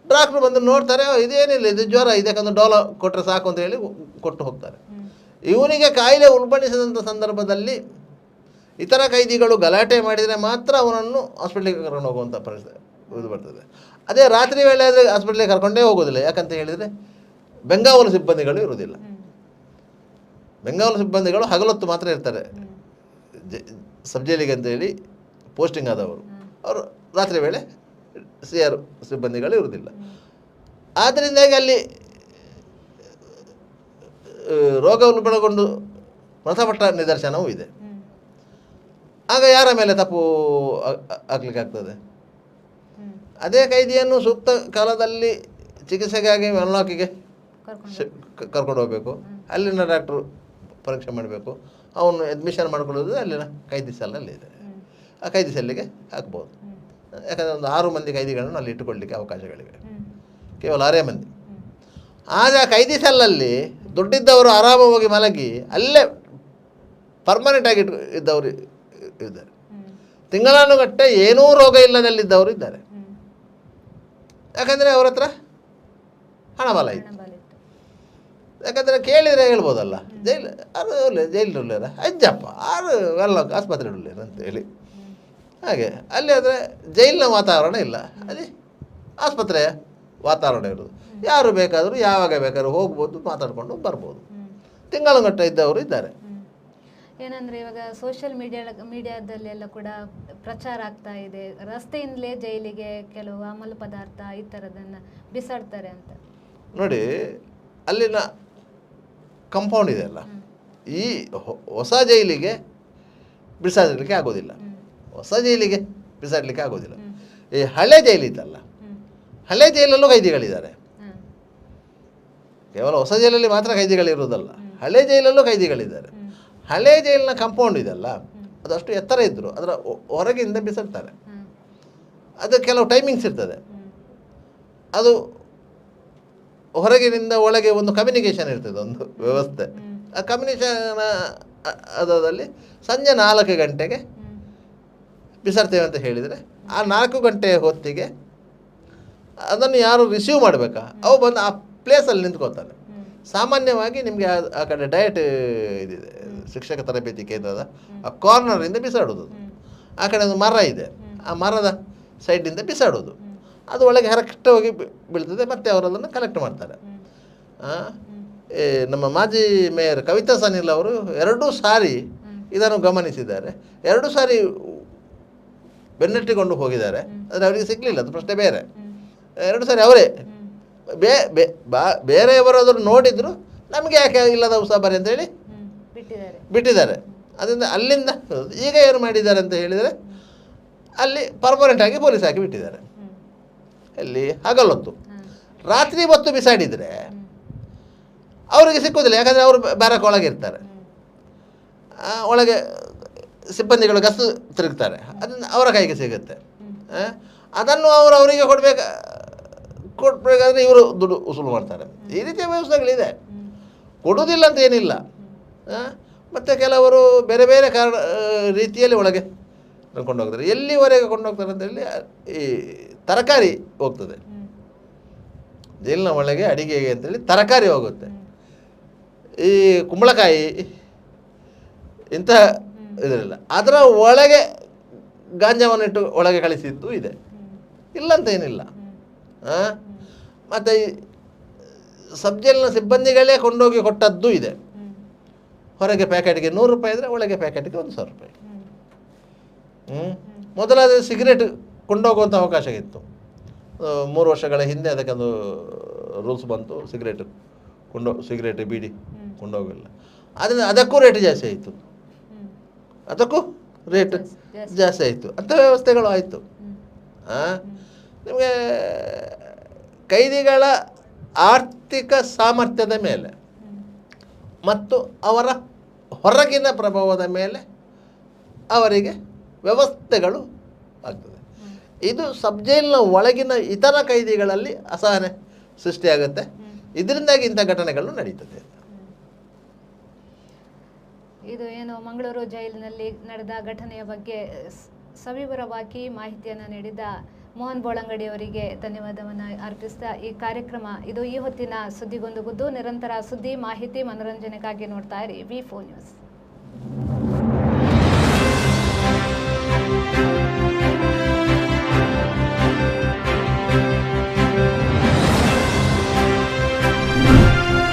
ಡಾಕ್ಟ್ರು ಬಂದು ನೋಡ್ತಾರೆ, ಇದೇನಿಲ್ಲ, ಇದು ಜ್ವರ, ಇದಕ್ಕೊಂದು ಡೋಲೋ ಕೊಟ್ಟರೆ ಸಾಕು ಅಂತ ಹೇಳಿ ಕೊಟ್ಟು ಹೋಗ್ತಾರೆ. ಇವನಿಗೆ ಕಾಯಿಲೆ ಉಲ್ಬಣಿಸಿದಂಥ ಸಂದರ್ಭದಲ್ಲಿ ಇತರ ಕೈದಿಗಳು ಗಲಾಟೆ ಮಾಡಿದರೆ ಮಾತ್ರ ಅವನನ್ನು ಹಾಸ್ಪಿಟ್ಲಿಗೆ ಕರ್ಕೊಂಡು ಹೋಗುವಂಥ ಪರಿಸ್ಥಿತಿ ಇದು ಬರ್ತದೆ. ಅದೇ ರಾತ್ರಿ ವೇಳೆ ಆದರೆ ಹಾಸ್ಪಿಟ್ಲಿಗೆ ಕರ್ಕೊಂಡೇ ಹೋಗೋದಿಲ್ಲ. ಯಾಕಂತ ಹೇಳಿದರೆ ಬೆಂಗಾವಲು ಸಿಬ್ಬಂದಿಗಳು ಇರುವುದಿಲ್ಲ. ಬೆಂಗಾವಲು ಸಿಬ್ಬಂದಿಗಳು ಹಗಲೊತ್ತು ಮಾತ್ರ ಇರ್ತಾರೆ. ಸಬ್ ಜೈಲಿಗೆ ಅಂತೇಳಿ ಪೋಸ್ಟಿಂಗ್ ಆದವರು, ಅವರು ರಾತ್ರಿ ವೇಳೆ CR ಸಿಬ್ಬಂದಿಗಳು ಇರುವುದಿಲ್ಲ. ಆದ್ದರಿಂದಾಗಿ ಅಲ್ಲಿ ರೋಗ ಉಲ್ಬಣಗೊಂಡು ಮೃತಪಟ್ಟ ನಿದರ್ಶನವೂ ಇದೆ. ಆಗ ಯಾರ ಮೇಲೆ ತಪ್ಪು ಹಾಕ್ಲಿಕ್ಕೆ ಆಗ್ತದೆ? ಅದೇ ಕೈದಿಯನ್ನು ಸೂಕ್ತ ಕಾಲದಲ್ಲಿ ಚಿಕಿತ್ಸೆಗಾಗಿ ವೆನ್ಲಾಕಿಗೆ ಕರ್ಕೊಂಡು ಹೋಗಬೇಕು. ಅಲ್ಲಿನ ಡಾಕ್ಟ್ರು ಪರೀಕ್ಷೆ ಮಾಡಬೇಕು. ಅವನು ಅಡ್ಮಿಷನ್ ಮಾಡ್ಕೊಳ್ಳೋದು ಅಲ್ಲಿನ ಕೈದಿ ಸೆಲ್ಲಲ್ಲಿ ಇದೆ. ಆ ಕೈದಿ ಸೆಲ್ಲಿಗೆ ಹಾಕ್ಬೋದು. ಯಾಕಂದರೆ ಒಂದು 6 ಮಂದಿ ಕೈದಿಗಳನ್ನು ಅಲ್ಲಿ ಇಟ್ಟುಕೊಳ್ಳಲಿಕ್ಕೆ ಅವಕಾಶಗಳಿವೆ, ಕೇವಲ 6 ಮಂದಿ. ಆಗ ಕೈದಿ ಸೆಲ್ಲಲ್ಲಿ ದುಡ್ಡಿದ್ದವರು ಆರಾಮವಾಗಿ ಮಲಗಿ ಅಲ್ಲೇ ಪರ್ಮನೆಂಟಾಗಿ ಇದ್ದವರು ಇದ್ದಾರೆ. ತಿಂಗಳಾನುಗಟ್ಟೆ ಏನೂ ರೋಗ ಇಲ್ಲದಲ್ಲಿದ್ದವರು ಇದ್ದಾರೆ. ಯಾಕಂದರೆ ಅವ್ರ ಹತ್ರ ಹಣ ಬಲ ಇತ್ತು. ಯಾಕಂದರೆ ಕೇಳಿದರೆ ಹೇಳ್ಬೋದಲ್ಲ, ಜೈಲು ಉಳ್ಳೇರ ಅಜ್ಜಪ್ಪ ಆರು ಎಲ್ಲ ಆಸ್ಪತ್ರೆ ಉಳ್ಳೇರ ಅಂತೇಳಿ. ಹಾಗೆ ಅಲ್ಲಿ ಆದರೆ ಜೈಲಿನ ವಾತಾವರಣ ಇಲ್ಲ, ಅಲ್ಲಿ ಆಸ್ಪತ್ರೆಯ ವಾತಾವರಣ ಇರೋದು. ಯಾರು ಬೇಕಾದರೂ ಯಾವಾಗ ಬೇಕಾದ್ರೂ ಹೋಗ್ಬೋದು, ಮಾತಾಡಿಕೊಂಡು ಬರ್ಬೋದು. ತಿಂಗಳಗಟ್ಟೆ ಇದ್ದವರು ಇದ್ದಾರೆ. ಏನಂದರೆ ಇವಾಗ ಸೋಷಿಯಲ್ ಮೀಡಿಯಾದಲ್ಲೆಲ್ಲ ಕೂಡ ಪ್ರಚಾರ ಆಗ್ತಾ ಇದೆ, ರಸ್ತೆಯಿಂದಲೇ ಜೈಲಿಗೆ ಕೆಲವು ಅಮಲು ಪದಾರ್ಥ ಈ ಥರದನ್ನು ಬಿಸಾಡ್ತಾರೆ ಅಂತ. ನೋಡಿ, ಅಲ್ಲಿನ ಕಂಪೌಂಡ್ ಇದೆಯಲ್ಲ, ಈ ಹೊಸ ಜೈಲಿಗೆ ಬಿಸಾಡಲಿಕ್ಕೆ ಆಗೋದಿಲ್ಲ. ಹೊಸ ಜೈಲಿಗೆ ಬಿಸಾಡಲಿಕ್ಕೆ ಆಗೋದಿಲ್ಲ. ಈ ಹಳೆ ಜೈಲಿತ್ತಲ್ಲ, ಹಳೆ ಜೈಲಲ್ಲೂ ಕೈದಿಗಳಿದ್ದಾರೆ. ಕೇವಲ ಹೊಸ ಜೈಲಲ್ಲಿ ಮಾತ್ರ ಕೈದಿಗಳಿರುವುದಲ್ಲ, ಹಳೆ ಜೈಲಲ್ಲೂ ಕೈದಿಗಳಿದ್ದಾರೆ. ಹಳೆ ಜೈಲಿನ ಕಂಪೌಂಡ್ ಇದೆಯಲ್ಲ, ಅದಷ್ಟು ಎತ್ತರ ಇದ್ದರು ಅದರ ಹೊರಗಿಂದ ಬಿಸಾಡ್ತಾರೆ. ಅದು ಕೆಲವು ಟೈಮಿಂಗ್ಸ್ ಇರ್ತದೆ. ಅದು ಹೊರಗಿನಿಂದ ಒಳಗೆ ಒಂದು ಕಮ್ಯುನಿಕೇಷನ್ ಇರ್ತದೆ, ಒಂದು ವ್ಯವಸ್ಥೆ. ಆ ಕಮ್ಯುನಿಕೇಷನ್ ಅದರಲ್ಲಿ ಸಂಜೆ 4 ಗಂಟೆಗೆ ಬಿಸಾಡ್ತೇವೆ ಅಂತ ಹೇಳಿದರೆ, ಆ 4 ಗಂಟೆಯ ಹೊತ್ತಿಗೆ ಅದನ್ನು ಯಾರು ರಿಸೀವ್ ಮಾಡಬೇಕಾ ಅವು ಬಂದು ಆ ಪ್ಲೇಸಲ್ಲಿ ನಿಂತ್ಕೊಳ್ತಾನೆ. ಸಾಮಾನ್ಯವಾಗಿ ನಿಮಗೆ ಆ ಕಡೆ ಡಯಟ್ ಇದಿದೆ, ಶಿಕ್ಷಕ ತರಬೇತಿ ಕೇಂದ್ರದ ಆ ಕಾರ್ನರಿಂದ ಬಿಸಾಡೋದು. ಆ ಕಡೆ ಒಂದು ಮರ ಇದೆ, ಆ ಮರದ ಸೈಡಿಂದ ಬಿಸಾಡೋದು. ಅದು ಒಳಗೆ ಕರೆಕ್ಟ್ ಹೋಗಿ ಬೀಳ್ತದೆ, ಮತ್ತು ಅವರು ಅದನ್ನು ಕಲೆಕ್ಟ್ ಮಾಡ್ತಾರೆ. ನಮ್ಮ ಮಾಜಿ ಮೇಯರ್ ಕವಿತಾ ಸನಿಲ್ ಅವರು 2 ಸಾರಿ ಇದನ್ನು ಗಮನಿಸಿದ್ದಾರೆ. 2 ಸಾರಿ ಬೆನ್ನಟ್ಟಿಕೊಂಡು ಹೋಗಿದ್ದಾರೆ, ಆದರೆ ಅವರಿಗೆ ಸಿಗಲಿಲ್ಲ, ಅದು ಪ್ರಶ್ನೆ ಬೇರೆ. 2 ಸಾರಿ ಅವರೇ ಬೇರೆಯವರಾದರೂ ನೋಡಿದ್ರು ನಮಗೆ ಯಾಕೆ ಇಲ್ಲದ ಉಸಾಬರಿ ಅಂತೇಳಿ ಬಿಟ್ಟಿದ್ದಾರೆ. ಅದರಿಂದ ಅಲ್ಲಿಂದ ಈಗ ಏನು ಮಾಡಿದ್ದಾರೆ ಅಂತ ಹೇಳಿದರೆ, ಅಲ್ಲಿ ಪರ್ಮನೆಂಟಾಗಿ ಪೊಲೀಸ್ ಹಾಕಿ ಬಿಟ್ಟಿದ್ದಾರೆ. ಅಲ್ಲಿ ಹಗಲೊತ್ತು. ರಾತ್ರಿ ಹೊತ್ತು ಬಿಸಾಡಿದರೆ ಅವರಿಗೆ ಸಿಕ್ಕುವುದಿಲ್ಲ, ಯಾಕಂದರೆ ಅವರು ಬ್ಯಾರಕ್ ಒಳಗೆ ಇರ್ತಾರೆ. ಒಳಗೆ ಸಿಬ್ಬಂದಿಗಳು ಗಸ್ತು ತಿರುಗ್ತಾರೆ, ಅದನ್ನು ಅವರ ಕೈಗೆ ಸಿಗುತ್ತೆ. ಅದನ್ನು ಅವರಿಗೆ ಕೊಡಬೇಕಾದ್ರೆ ಇವರು ದುಡ್ಡು ವಸೂಲು ಮಾಡ್ತಾರೆ. ಈ ರೀತಿಯ ವ್ಯವಸ್ಥೆಗಳಿದೆ, ಕೊಡುವುದಿಲ್ಲ ಅಂತ ಏನಿಲ್ಲ. ಮತ್ತು ಕೆಲವರು ಬೇರೆ ಬೇರೆ ಕಾರಣ ರೀತಿಯಲ್ಲಿ ಒಳಗೆ ಕೊಂಡೋಗ್ತಾರೆ. ಎಲ್ಲಿವರೆಗೆ ಕೊಂಡೋಗ್ತಾರೆ ಅಂತೇಳಿ, ಈ ತರಕಾರಿ ಹೋಗ್ತದೆ ಜೈಲಿನ ಒಳಗೆ, ಅಡಿಗೆಗೆ ಅಂತೇಳಿ ತರಕಾರಿ ಹೋಗುತ್ತೆ. ಈ ಕುಂಬಳಕಾಯಿ ಇಂತಹ ಇದರಿಲ್ಲ, ಅದರ ಒಳಗೆ ಗಾಂಜಾವನ್ನಿಟ್ಟು ಒಳಗೆ ಕಳಿಸಿದ್ದು ಇದೆ, ಇಲ್ಲಂತ ಏನಿಲ್ಲ. ಮತ್ತು ಈ ಸಬ್ಜೆಲ್ನ ಸಿಬ್ಬಂದಿಗಳೇ ಕೊಂಡೋಗಿ ಕೊಟ್ಟದ್ದು ಇದೆ. ಹೊರಗೆ ಪ್ಯಾಕೆಟ್ಗೆ 100 ರೂಪಾಯಿ ಇದ್ದರೆ ಒಳಗೆ ಪ್ಯಾಕೆಟ್ಗೆ 1,000 ರೂಪಾಯಿ. ಮೊದಲಾದ ಸಿಗರೇಟ್ ಕೊಂಡೋಗುವಂಥ ಅವಕಾಶ ಇತ್ತು. 3 ವರ್ಷಗಳ ಹಿಂದೆ ಅದಕ್ಕೊಂದು ರೂಲ್ಸ್ ಬಂತು, ಸಿಗರೇಟ್ ಬೀಡಿ ಕೊಂಡೋಗಿಲ್ಲ. ಅದರಿಂದ ಅದಕ್ಕೂ ರೇಟ್ ಜಾಸ್ತಿ ಆಯಿತು, ಅಂಥ ವ್ಯವಸ್ಥೆಗಳು ಆಯಿತು. ನಿಮಗೆ ಕೈದಿಗಳ ಆರ್ಥಿಕ ಸಾಮರ್ಥ್ಯದ ಮೇಲೆ ಮತ್ತು ಅವರ ಹೊರಗಿನ ಪ್ರಭಾವದ ಮೇಲೆ ಅವರಿಗೆ ವ್ಯವಸ್ಥೆಗಳು ಆಗ್ತದೆ. ಇದು ಸಬ್ಜೈಲ್ನ ಒಳಗಿನ ಇತರ ಕೈದಿಗಳಲ್ಲಿ ಅಸಹನೆ ಸೃಷ್ಟಿಯಾಗುತ್ತೆ. ಇದರಿಂದಾಗಿ ಇಂಥ ಘಟನೆಗಳು ನಡೀತದೆ. ಇದು ಏನು ಮಂಗಳೂರು ಜೈಲಿನಲ್ಲಿ ನಡೆದ ಘಟನೆಯ ಬಗ್ಗೆ ಸವಿವರವಾಗಿ ಮಾಹಿತಿಯನ್ನು ನೀಡಿದ ಮೋಹನ್ ಬೋಳಂಗಡಿ ಅವರಿಗೆ ಧನ್ಯವಾದವನ್ನು ಅರ್ಪಿಸ್ತಾ ಈ ಕಾರ್ಯಕ್ರಮ ಇದು ಈ ಹೊತ್ತಿನ ಸುದ್ದಿಗೊಂದು ಗುದ್ದು. ನಿರಂತರ ಸುದ್ದಿ, ಮಾಹಿತಿ, ಮನೋರಂಜನೆಗಾಗಿ ನೋಡ್ತಾ ಇರಿ V4 ನ್ಯೂಸ್.